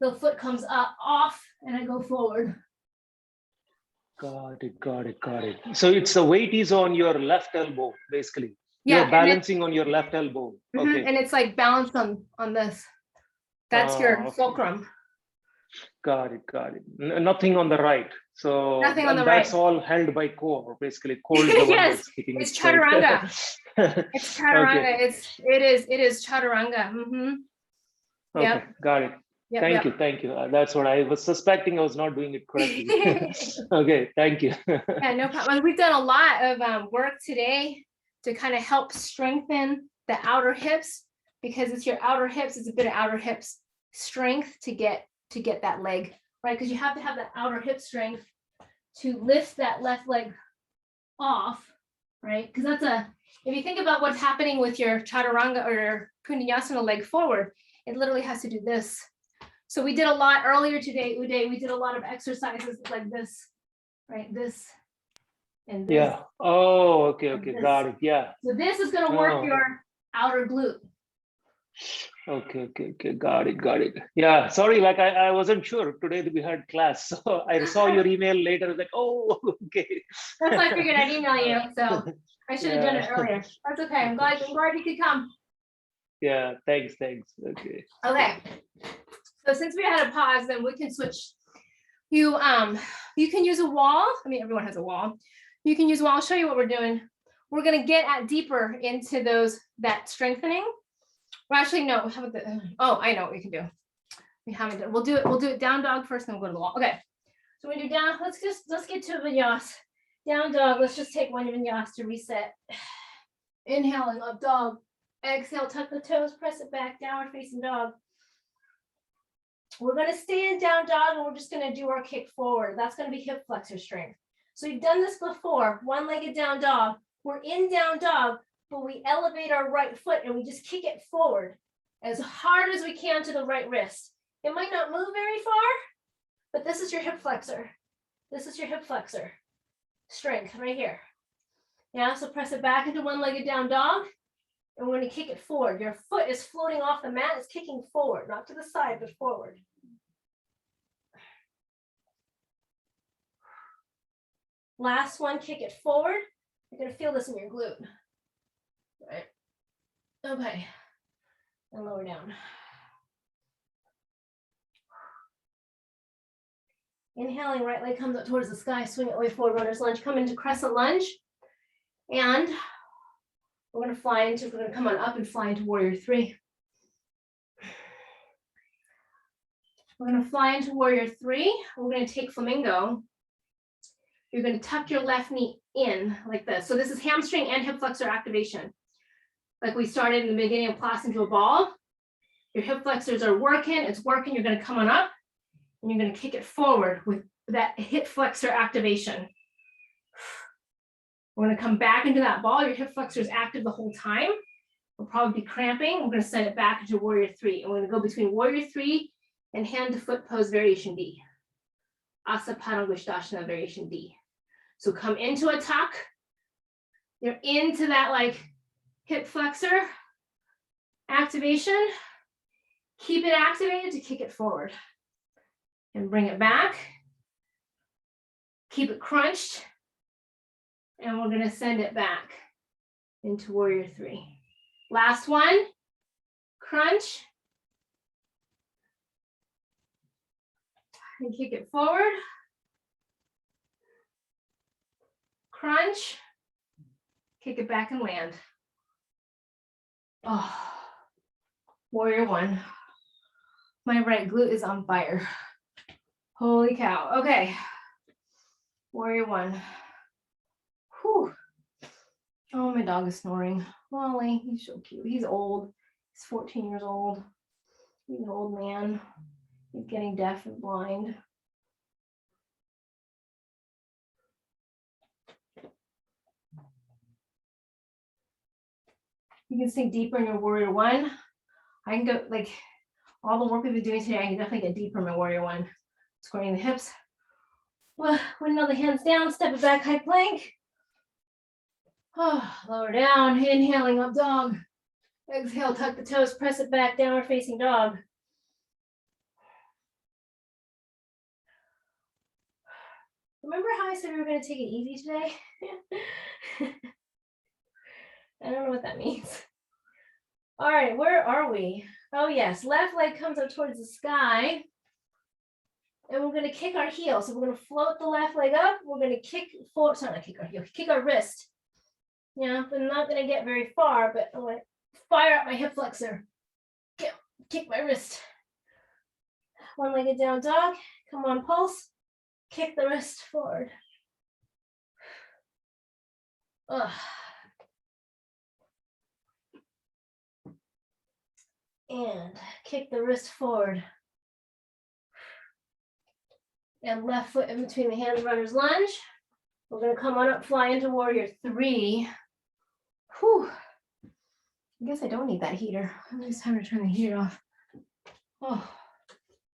the foot comes up off and I go forward. Got it. So it's the weight is on your left elbow, basically. Yeah, You're and then- balancing on your left elbow. Mhm, Okay. and it's like balanced on this. That's your okay. fulcrum. Got it. Nothing on the right. So Nothing on and the that's right. all held by core, basically. Core is the one Yes, that's kicking it's it straight. chaturanga. It's chaturanga. Okay. It is chaturanga. Okay, Yep. got it. Yep. Thank you. That's what I was suspecting. I was not doing it correctly. Okay, thank you. Yeah, no problem. We've done a lot of work today to kind of help strengthen the outer hips, because it's your outer hips. It's a bit of outer hips strength to get that leg, right? Because you have to have that outer hip strength to lift that left leg off, right? Because if you think about what's happening with your chaturanga or your kundalini leg forward, it literally has to do this. So we did a lot earlier today, Uday. We did a lot of exercises like this, right? This and this. Yeah. Oh, okay. Like this. Got it. Yeah. So this is going to work Oh. your outer glute. Okay. Got it. Yeah. Sorry, like I wasn't sure. Today we had class, so I saw your email later. I was like, oh, okay. That's why I figured I'd email you. So I should have done it earlier. That's okay. I'm glad you could come. Yeah. Thanks. Okay. Okay. So since we had a pause, then we can switch. You can use a wall. I mean, everyone has a wall. You can use a wall. I'll show you what we're doing. We're gonna get deeper into that strengthening. Well, actually, no. How about the? Oh, I know what we can do. We haven't done. We'll do it down dog first, then we'll go to the wall. Okay. So we do down. Let's get to a vinyasa. Down dog. Let's just take one vinyasa to reset. Inhaling up dog. Exhale. Tuck the toes. Press it back. Downward facing dog. We're going to stay in down dog and we're just going to do our kick forward. That's going to be hip flexor strength. So you've done this before, one-legged down dog. We're in down dog, but we elevate our right foot and we just kick it forward as hard as we can to the right wrist. It might not move very far, but this is your hip flexor. This is your hip flexor strength right here. Yeah, so press it back into one-legged down dog. And we're going to kick it forward. Your foot is floating off the mat. It's kicking forward, not to the side, but forward. Last one, kick it forward. You're going to feel this in your glute. All right. Okay. And lower down. Inhaling, right leg comes up towards the sky. Swing it way forward, runner's lunge. Come into crescent lunge. And we're going to come on up and fly into warrior three. We're going to fly into warrior three. We're going to take flamingo. You're going to tuck your left knee in like this. So this is hamstring and hip flexor activation. Like we started in the beginning of class into a ball. Your hip flexors are working. It's working. You're going to come on up and you're going to kick it forward with that hip flexor activation. We're going to come back into that ball. Your hip flexor is active the whole time. We'll probably be cramping. We're going to send it back into warrior three. And we're going to go between warrior three and hand to foot pose variation D. Asa Padangusthasana variation D. So come into a tuck. You're into that like hip flexor activation. Keep it activated to kick it forward. And bring it back. Keep it crunched. And we're going to send it back into warrior three. Last one, crunch. And kick it forward. Crunch. Kick it back and land. Oh, warrior one. My right glute is on fire. Holy cow. Okay. Warrior one. Whew. Oh, my dog is snoring. Wally, he's so cute. He's old. He's 14 years old. He's an old man. He's getting deaf and blind. You can sink deeper in your warrior one. I can go like all the work we've been doing today. I can definitely get deeper in my warrior one. Squaring the hips. Well, windmill the hands down, step it back, high plank. Oh, lower down, inhaling up dog. Exhale, tuck the toes, press it back, downward facing dog. Remember how I said we were going to take it easy today? I don't know what that means. All right, where are we? Oh yes, left leg comes up towards the sky. And we're going to kick our heel. So we're going to float the left leg up. We're going to kick forward, sorry, not kick our heel, kick our wrist. Yeah, I'm not going to get very far, but I'm going to fire up my hip flexor. Kick my wrist. One-legged down dog. Come on, pulse. Kick the wrist forward. Ugh. And kick the wrist forward. And left foot in between the hands, runner's lunge. We're going to come on up, fly into warrior 3. Whew. I guess I don't need that heater. It's time to turn the heater off. Oh.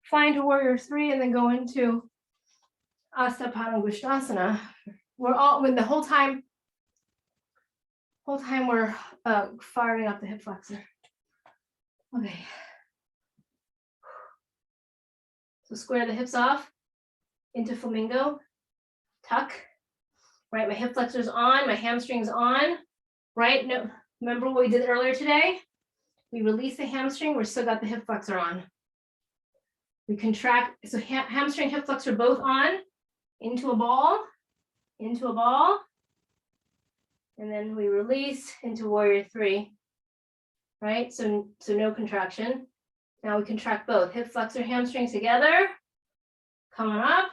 Fly into warrior 3 and then go into Astapadagushtasana. We're all, when the whole time we're firing up the hip flexor. Okay. So square the hips off into flamingo, tuck, right? My hip flexor's on, my hamstring's on, right? No, remember what we did earlier today? We release the hamstring, we're still got the hip flexor on. We contract, so hamstring, hip flexor both on, into a ball, and then we release into warrior 3, right? So no contraction. Now we contract both, hip flexor, hamstrings together, come on up.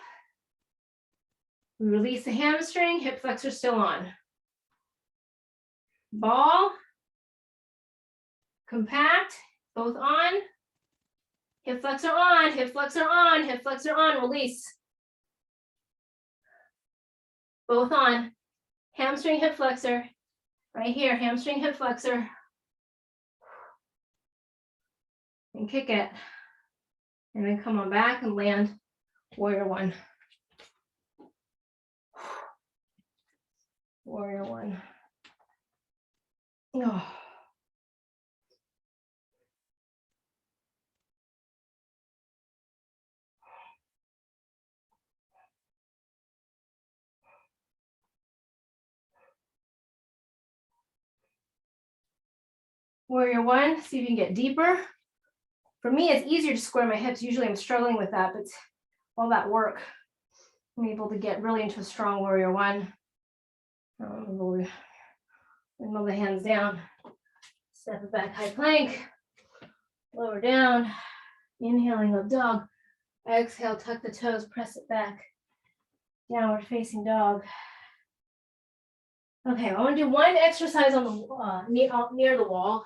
We release the hamstring, hip flexor still on. Ball, compact, both on. Hip flexor on, hip flexor on, hip flexor on, release. Both on. Hamstring, hip flexor. Right here, hamstring, hip flexor. And kick it. And then come on back and land warrior 1. Warrior 1. Oh. Warrior 1, see if you can get deeper. For me, it's easier to square my hips. Usually I'm struggling with that, but all that work, I'm able to get really into a strong warrior 1. Move the hands down, step it back, high plank, lower down, inhaling up dog, exhale, tuck the toes, press it back, downward facing dog. Okay, I want to do one exercise on the near the wall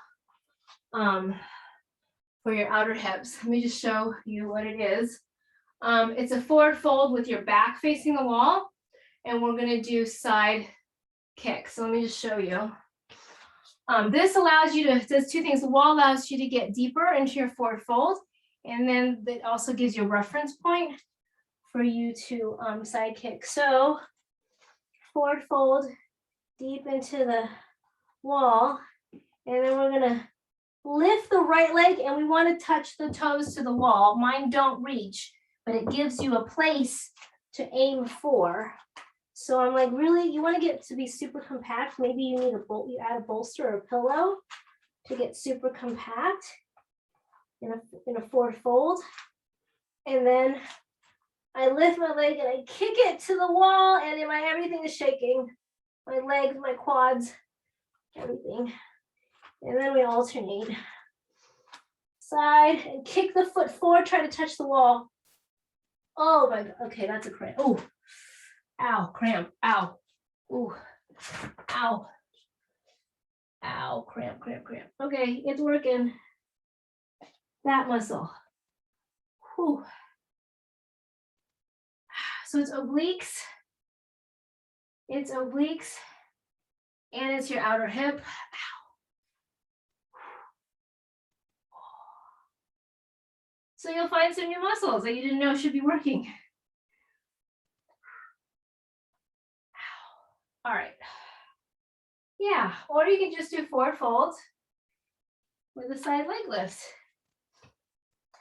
for your outer hips. Let me just show you what it is. It's a forward fold with your back facing the wall, and we're going to do side kick. So let me just show you. This allows you to, does 2 things. The wall allows you to get deeper into your forward fold, and then it also gives you a reference point for you to side kick. So forward fold deep into the wall, and then we're gonna lift the right leg, and we want to touch the toes to the wall. Mine don't reach, but it gives you a place to aim for. So I'm like, really, you want to get to be super compact? Maybe you need you add a bolster or a pillow to get super compact in a forward fold. And then I lift my leg and I kick it to the wall, and everything is shaking. My legs, my quads, everything. And then we alternate. Side and kick the foot forward, try to touch the wall. Oh my God, okay, that's a cramp. Oh, ow, cramp, ow, ooh, ow, ow, cramp. Okay, it's working. That muscle. Whew. So it's obliques, and it's your outer hip. Ow. So you'll find some new muscles that you didn't know should be working. All right. Yeah, or you can just do forward folds with a side leg lift.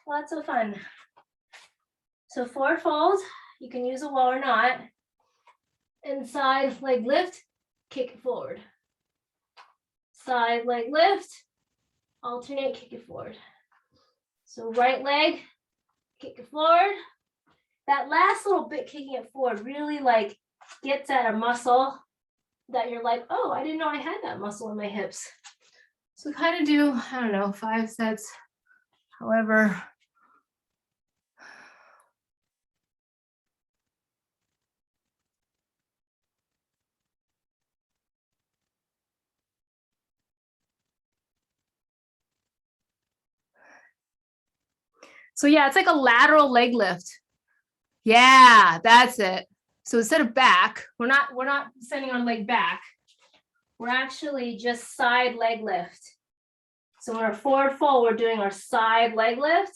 Lots of fun. So forward fold, you can use a wall or not. And side leg lift, kick it forward. Side leg lift, alternate, kick it forward. So right leg, kick it forward. That last little bit kicking it forward really like gets at a muscle that you're like, oh, I didn't know I had that muscle in my hips. So kind of do, I don't know, 5 sets, however. So yeah, it's like a lateral leg lift. Yeah, that's it. So instead of back, we're not sending our leg back. We're actually just side leg lift. So when we're forward fold, we're doing our side leg lift.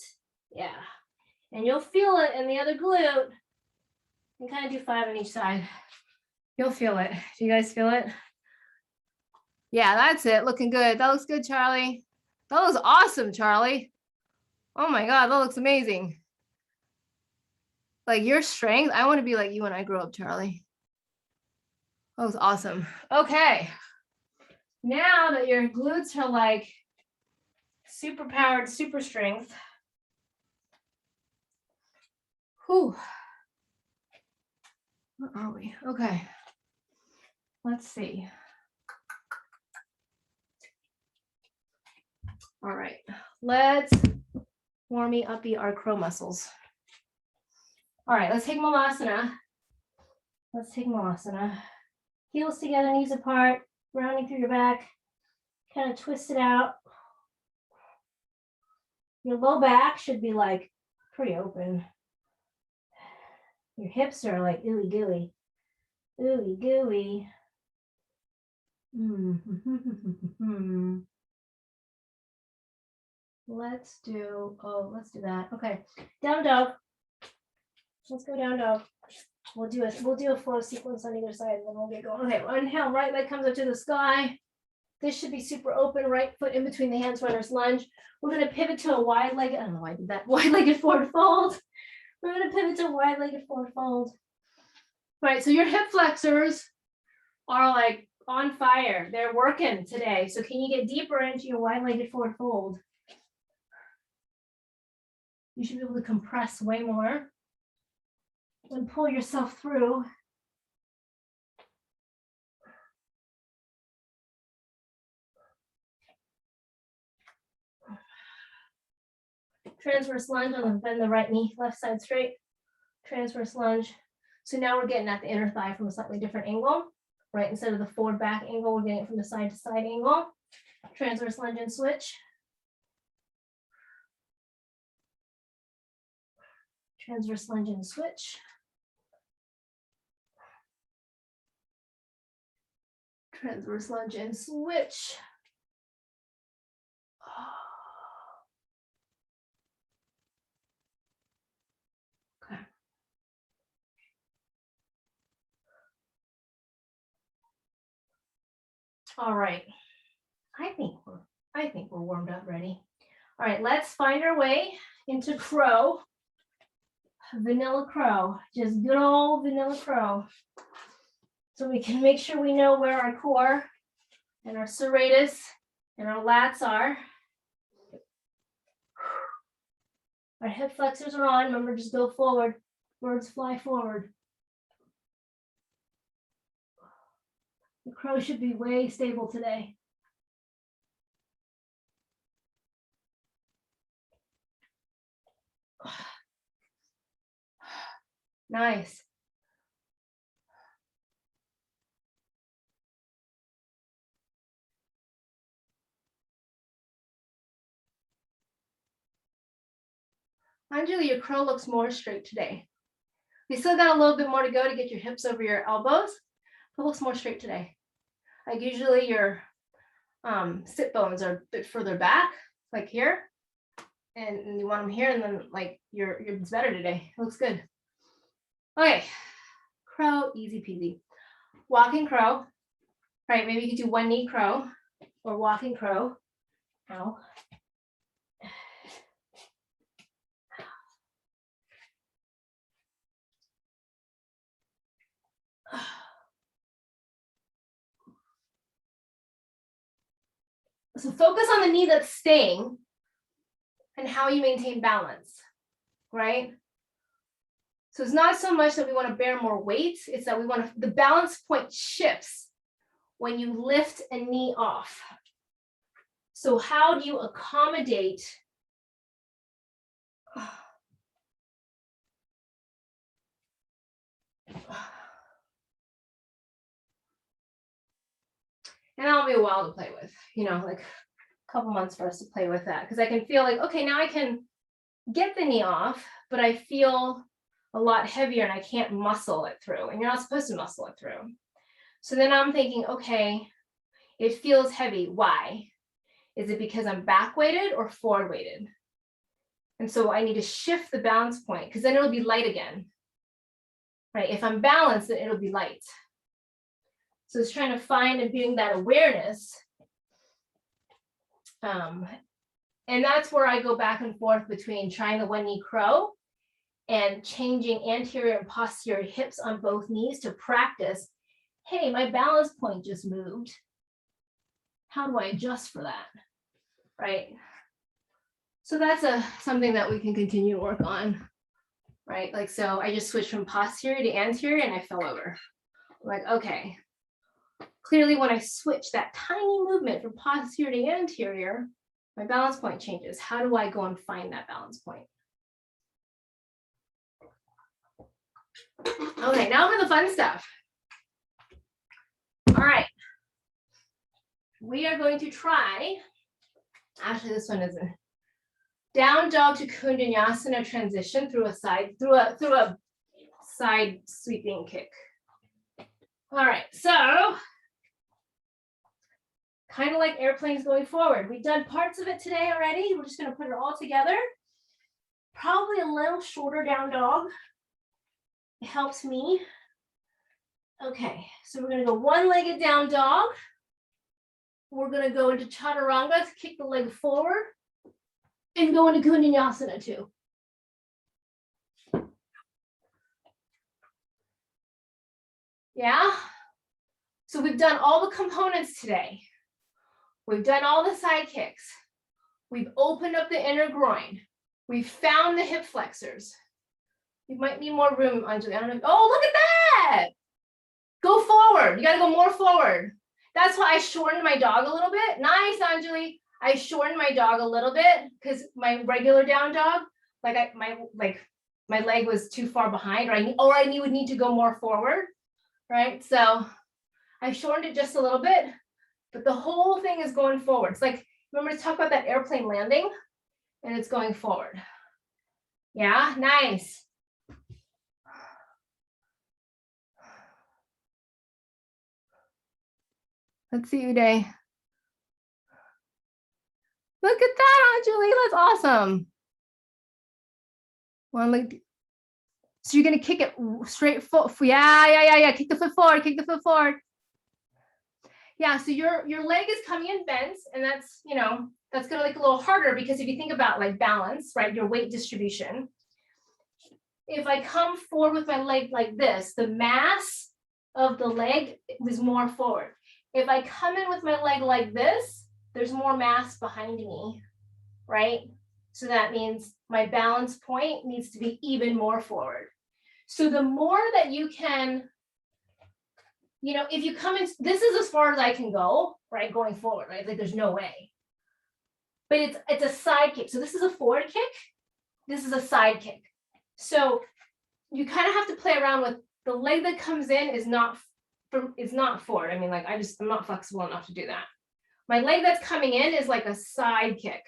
Yeah. And you'll feel it in the other glute. You kind of do 5 on each side. You'll feel it. Do you guys feel it? Yeah, that's it. Looking good. That looks good, Charlie. That looks awesome, Charlie. Oh my God, that looks amazing. Like your strength, I want to be like you when I grow up, Charlie. That was awesome. Okay. Now that your glutes are like super powered, super strength. Whew. Where are we? Okay. Let's see. All right. Let's warming up our crow muscles. All right, let's take Malasana. Let's take Malasana. Heels together, knees apart, rounding through your back. Kind of twist it out. Your low back should be like pretty open. Your hips are like ooey gooey. Ooey gooey. Let's do that. Okay, down dog. Let's go down dog. We'll do a flow sequence on either side and then we'll get going. Okay, inhale, right leg comes up to the sky. This should be super open, right foot in between the hands, runner's lunge. We're gonna pivot to a wide-legged, I don't know why I did that, wide-legged forward fold. We're gonna pivot to a wide-legged forward fold. All right, so your hip flexors are like on fire. They're working today. So can you get deeper into your wide-legged forward fold? You should be able to compress way more and pull yourself through. Transverse lunge, I'm gonna bend the right knee, left side straight. Transverse lunge. So now we're getting at the inner thigh from a slightly different angle, right? Instead of the forward back angle, we're getting it from the side to side angle. Transverse lunge and switch. Transverse lunge and switch. Transverse lunge and switch. Okay. All right. I think we're warmed up, ready. All right, let's find our way into crow. Vanilla crow, just good old vanilla crow. So we can make sure we know where our core and our serratus and our lats are. Our hip flexors are on. Remember, just go forward. Birds fly forward. The crow should be way stable today. Nice. Anjali, your crow looks more straight today. We still got a little bit more to go to get your hips over your elbows. It looks more straight today. Like usually your sit bones are a bit further back, like here. And you want them here, and then like it's better today. It looks good. Okay, crow, easy peasy. walking crow, right? Maybe you could do one knee crow or walking crow. Ow. So focus on the knee that's staying and how you maintain balance, right? So it's not so much that we want to bear more weight, it's that we want to, the balance point shifts when you lift a knee off. So how do you accommodate and that'll be a while to play with, like a couple months for us to play with that, because I can feel like, okay, now I can get the knee off, but I feel a lot heavier and I can't muscle it through, and you're not supposed to muscle it through. So then I'm thinking, okay, it feels heavy. Why? Is it because I'm back weighted or forward weighted? And so I need to shift the balance point, because then it'll be light again, right? If I'm balanced, then it'll be light. So it's trying to find and being that awareness. And that's where I go back and forth between trying the one knee crow and changing anterior and posterior hips on both knees to practice. Hey, my balance point just moved. How do I adjust for that? Right? So that's something that we can continue to work on, right? Like, so I just switched from posterior to anterior and I fell over. I'm like, okay, clearly when I switch that tiny movement from posterior to anterior, my balance point changes. How do I go and find that balance point? Okay, now for the fun stuff. All right. We are going to try, actually this one isn't. Down dog to Kundanyasana transition through a side sweeping kick. All right, so kind of like airplanes going forward. We've done parts of it today already. We're just going to put it all together. Probably a little shorter down dog. It helps me. Okay, so we're going to go one-legged down dog. We're going to go into chaturanga to kick the leg forward and go into Kundanyasana too. Yeah. So we've done all the components today. We've done all the side kicks. We've opened up the inner groin. We've found the hip flexors. You might need more room, Anjali. I don't know. Oh, look at that. Go forward. You got to go more forward. That's why I shortened my dog a little bit. Nice, Anjali. I shortened my dog a little bit because my regular down dog, my leg was too far behind, or I would need to go more forward, right? So I shortened it just a little bit, but the whole thing is going forward. It's like, remember to talk about that airplane landing, and it's going forward. Yeah, nice. Let's see, Uday. Look at that, Anjali. That's awesome. One leg. So you're gonna kick it straight foot. Yeah. Kick the foot forward. Kick the foot forward. Yeah. So your leg is coming in bent, and that's that's gonna look a little harder because if you think about like balance, right, your weight distribution. If I come forward with my leg like this, the mass of the leg is more forward. If I come in with my leg like this, there's more mass behind me, right? So that means my balance point needs to be even more forward. So the more that you can, if you come in, this is as far as I can go, right? Going forward, right? Like there's no way. But it's a side kick. So this is a forward kick. This is a side kick. So you kind of have to play around with the leg that comes in is not forward. I mean, like I'm not flexible enough to do that. My leg that's coming in is like a side kick.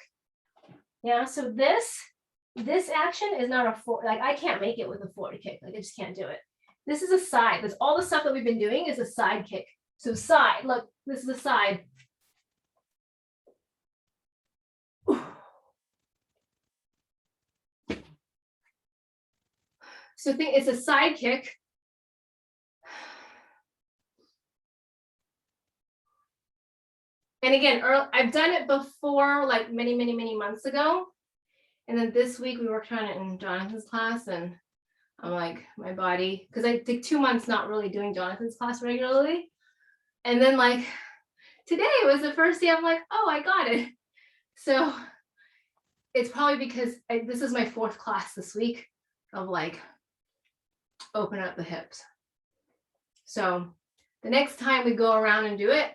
Yeah, so this action is not a forward, like I can't make it with a forward kick. Like I just can't do it. This is a side. That's all the stuff that we've been doing is a side kick. So side, look, this is a side. So think it's a side kick. And again, I've done it before, like many, many, many months ago. And then this week we worked on it in Jonathan's class, and I'm like, my body, because I took 2 months not really doing Jonathan's class regularly. And then like today was the first day I'm like, oh, I got it. So it's probably because this is my 4th class this week of like open up the hips. So the next time we go around and do it,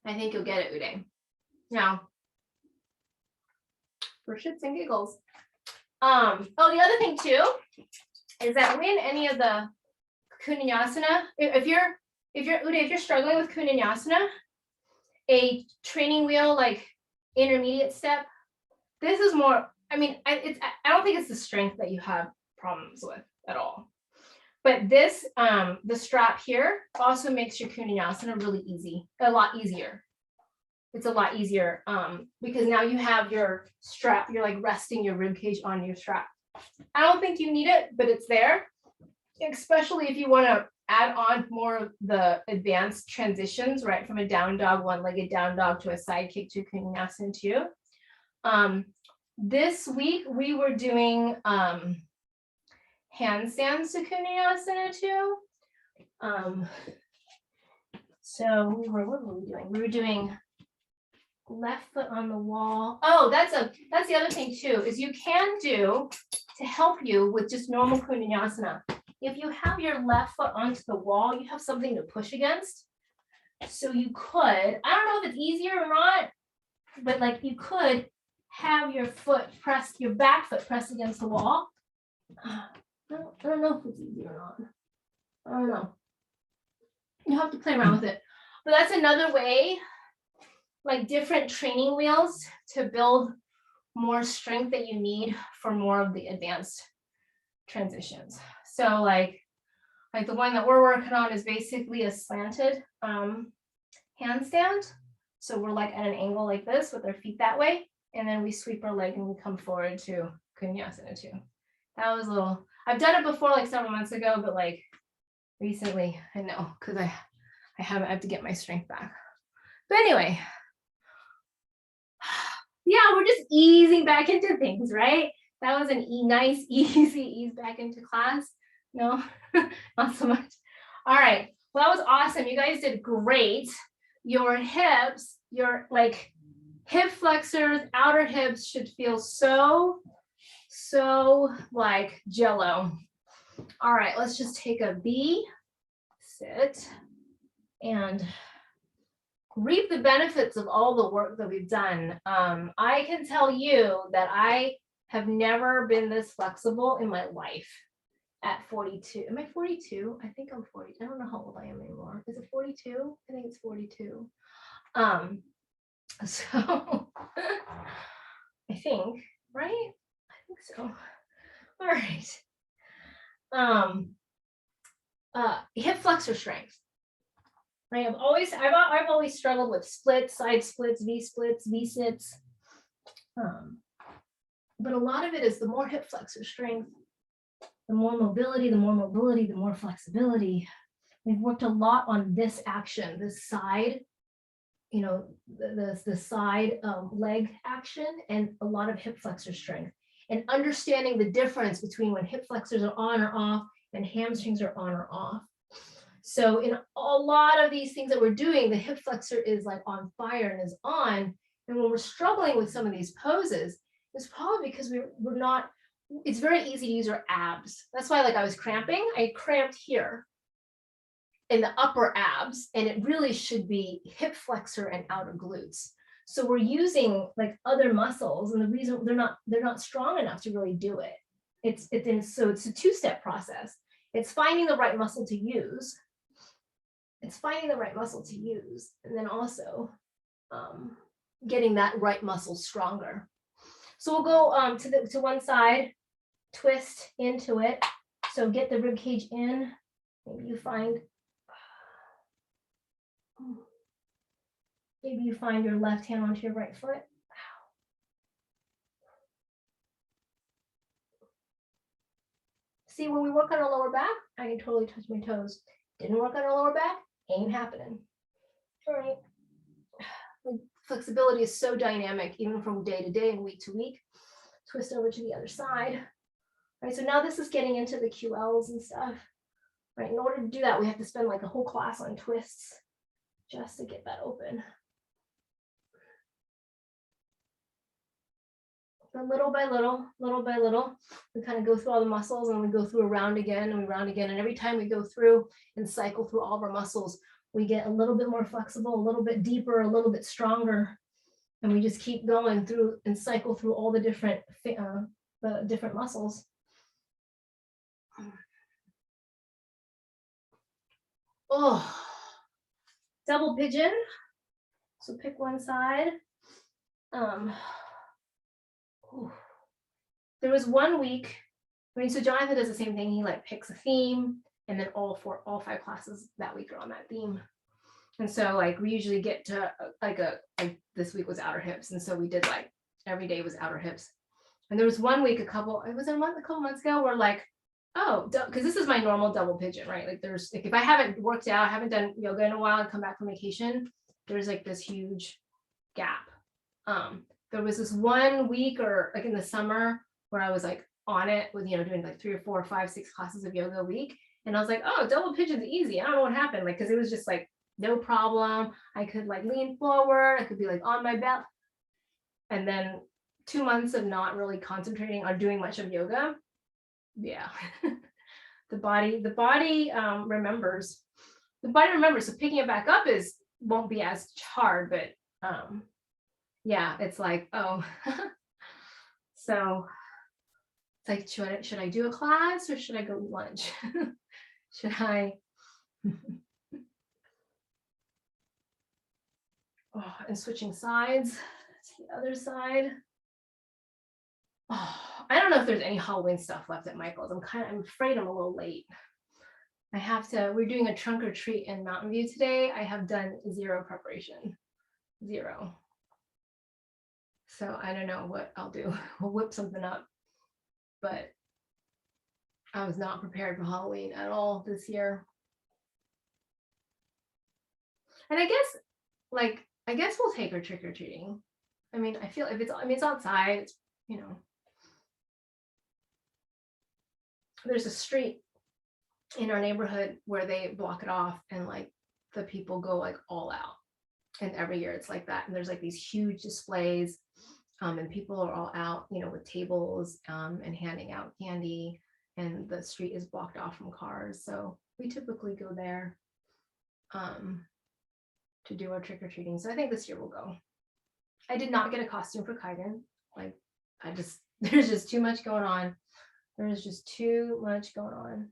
I think you'll get it, Uday. Now, for shits and giggles. Oh, the other thing too is that when any of the Kundinyasana, if you're struggling with Kundinyasana, a training wheel like intermediate step, this is more. I mean, I don't think it's the strength that you have problems with at all. But this, the strap here also makes your Kundinyasana really easy, a lot easier. It's a lot easier because now you have your strap, you're like resting your rib cage on your strap. I don't think you need it, but it's there, especially if you want to add on more of the advanced transitions, right? From a down dog, one-legged down dog to a side kick to Kundinyasana 2. This week we were doing handstands to Kundinyasana 2. So what were we doing? We were doing left foot on the wall. Oh, that's the other thing too, is you can do to help you with just normal Kundinyasana. If you have your left foot onto the wall, you have something to push against. So you could, I don't know if it's easier or not, but like you could have your back foot pressed against the wall. I don't know if it's easy or not. I don't know. You have to play around with it. But that's another way, like different training wheels to build more strength that you need for more of the advanced transitions. So like the one that we're working on is basically a slanted handstand. So we're like at an angle like this with our feet that way. And then we sweep our leg and we come forward to Kundinyasana 2. That was a little, I've done it before like several months ago, but like recently, I know, because I have to get my strength back. But anyway, yeah, we're just easing back into things, right? That was a nice, easy ease back into class. No, not so much. All right, well, that was awesome. You guys did great. Your hips, your like hip flexors, outer hips should feel so like jello. All right, let's just take a B, sit, and reap the benefits of all the work that we've done. I can tell you that I have never been this flexible in my life at 42. Am I 42? I think I'm 40. I don't know how old I am anymore. Is it 42? I think it's 42. So I think, right? I think so. All right. Hip flexor strength. Right. I've always struggled with splits, side splits, V sits. But a lot of it is the more hip flexor strength, the more mobility, the more flexibility. We've worked a lot on this action, this side, you know, the side leg action, and a lot of hip flexor strength, and understanding the difference between when hip flexors are on or off and hamstrings are on or off. So in a lot of these things that we're doing, the hip flexor is like on fire and is on. And when we're struggling with some of these poses, it's probably because we're not, it's very easy to use our abs. That's why like I was cramping, I cramped here in the upper abs, and it really should be hip flexor and outer glutes. So we're using like other muscles, and the reason they're not strong enough to really do it. So it's a two-step process. It's finding the right muscle to use. And then also getting that right muscle stronger. So we'll go to one side, twist into it. So get the rib cage in. Maybe you find your left hand onto your right foot. See, when we work on our lower back, I can totally touch my toes. Didn't work on our lower back, ain't happening. All right. Like, flexibility is so dynamic, even from day to day and week to week. Twist over to the other side. Right, so now this is getting into the QLs and stuff. Right, in order to do that, we have to spend like a whole class on twists just to get that open. But little by little, we kind of go through all the muscles and we go through a round again and we round again. And every time we go through and cycle through all of our muscles, we get a little bit more flexible, a little bit deeper, a little bit stronger. And we just keep going through and cycle through all the different muscles. Oh, double pigeon. So pick one side. There was 1 week. I mean, so Jonathan does the same thing. He like picks a theme, and then all 5 classes that week are on that theme. And so like we usually get to like this week was outer hips, and so we did like every day was outer hips. And there was 1 week, a couple months ago, where like, oh, because this is my normal double pigeon, right? Like there's like if I haven't worked out, I haven't done yoga in a while, and come back from vacation, there's like this huge gap. There was this 1 week or like in the summer where I was like on it with, doing like 3 or 4 or 5, 6 classes of yoga a week. And I was like, oh, double pigeon's easy. I don't know what happened. Like, cause it was just like, no problem. I could like lean forward. I could be like on my back. And then 2 months of not really concentrating on doing much of yoga. Yeah. the body remembers. The body remembers. So picking it back up won't be as hard, but yeah, it's like, oh, so it's like, should I do a class or should I go to lunch? Should I? Oh, and switching sides to the other side. Oh, I don't know if there's any Halloween stuff left at Michael's. I'm afraid I'm a little late. We're doing a trunk or treat in Mountain View today. I have done 0 preparation, 0. So I don't know what I'll do. We'll whip something up, but I was not prepared for Halloween at all this year. And I guess we'll take her trick or treating. I mean, I feel it's outside, it's, there's a street in our neighborhood where they block it off and like the people go like all out. And every year it's like that. And there's like these huge displays and people are all out, with tables and handing out candy, and the street is blocked off from cars. So we typically go there to do our trick-or-treating. So I think this year we'll go. I did not get a costume for Kaiden. Like there's just too much going on. There's just too much going on.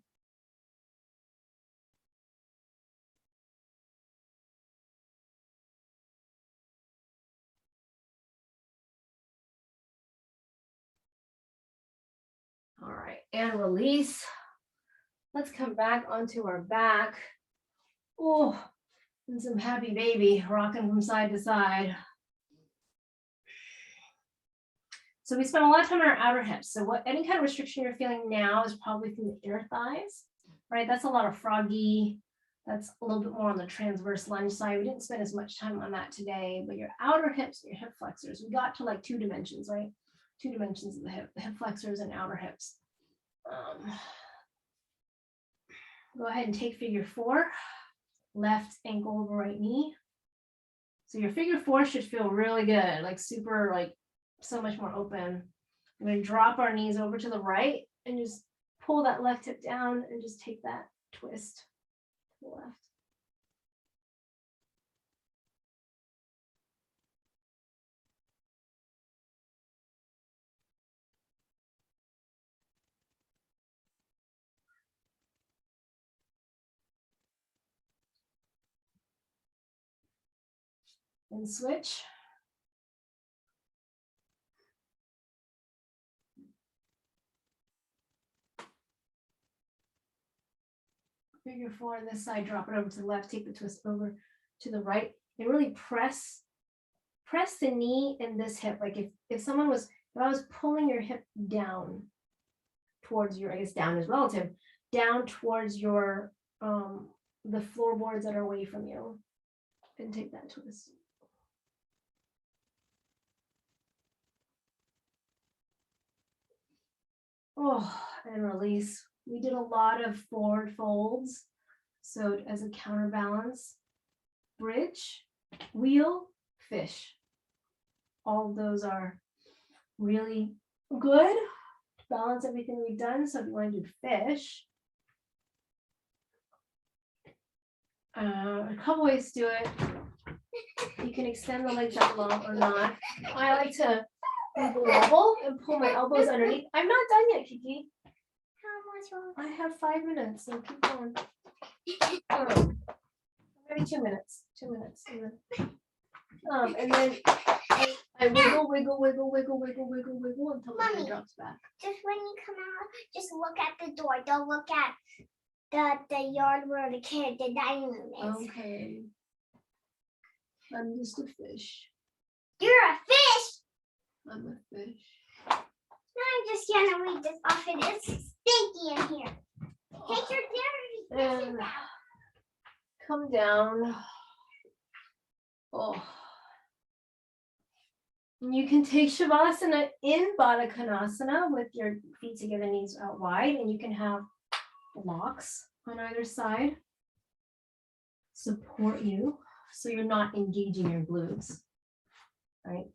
All right, and release. Let's come back onto our back. Oh, and some happy baby rocking from side to side. So we spent a lot of time on our outer hips. So any kind of restriction you're feeling now is probably from the inner thighs, right? That's a lot of froggy. That's a little bit more on the transverse lunge side. We didn't spend as much time on that today, but your outer hips, your hip flexors, we got to like 2 dimensions, right? 2 dimensions of the hip flexors and outer hips. Go ahead and take figure 4, left ankle over right knee. So your figure 4 should feel really good, like super, like so much more open. I'm going to drop our knees over to the right and just pull that left hip down and just take that twist to the left. And switch. Figure 4 on this side, drop it over to the left, take the twist over to the right, and really press the knee and this hip. Like if I was pulling your hip down towards your, I guess down is relative, down towards your the floorboards that are away from you, and take that twist. Oh, and release. We did a lot of forward folds. So as a counterbalance, bridge, wheel, fish. All of those are really good. Balance everything we've done. So if you want to do fish, a couple ways to do it. You can extend the legs out long or not. I like to wiggle wobble and pull my elbows underneath. I'm not done yet, Kiki. How much? I have 5 minutes, so keep going. Maybe 2 minutes. 2 minutes. And then I wiggle, wiggle, wiggle, wiggle, wiggle, wiggle, wiggle until my head Mommy. drops back. Just when you come out, just look at the door. Don't look at the yard where the dining room is. Okay. I'm just a fish. You're a fish. I'm a fish. I'm just gonna read this off. It is stinky in here. Take your dirty And dishes out. come down. Oh. And you can take Shavasana in Baddha Konasana with your feet together, knees out wide, and you can have blocks on either side support you so you're not engaging your glutes, right?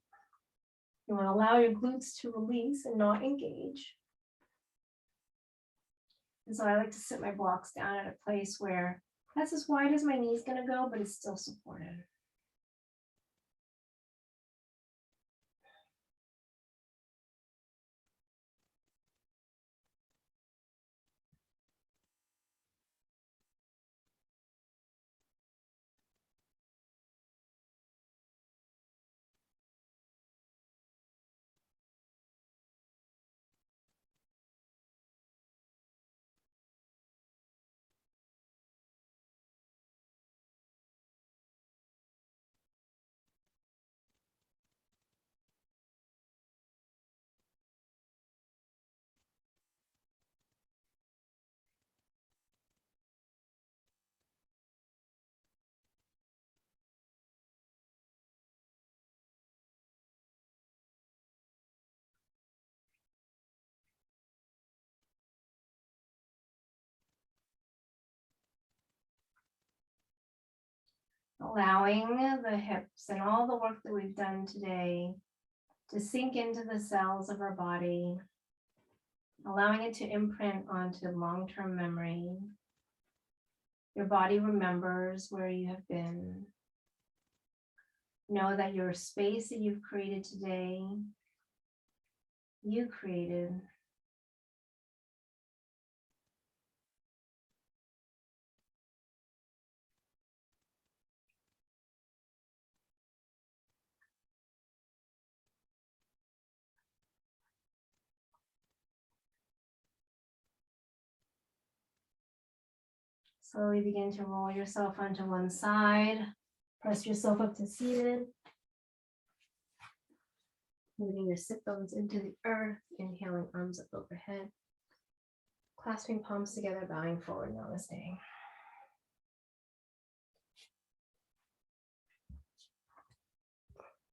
You want to allow your glutes to release and not engage. And so I like to sit my blocks down at a place where that's as wide as my knee's going to go, but it's still supported. Allowing the hips and all the work that we've done today to sink into the cells of our body, allowing it to imprint onto long-term memory. Your body remembers where you have been. Know that your space that you've created today, you created. Slowly begin to roll yourself onto one side. Press yourself up to seated. Moving your sit bones into the earth, inhaling arms up overhead. Clasping palms together, bowing forward, namaste.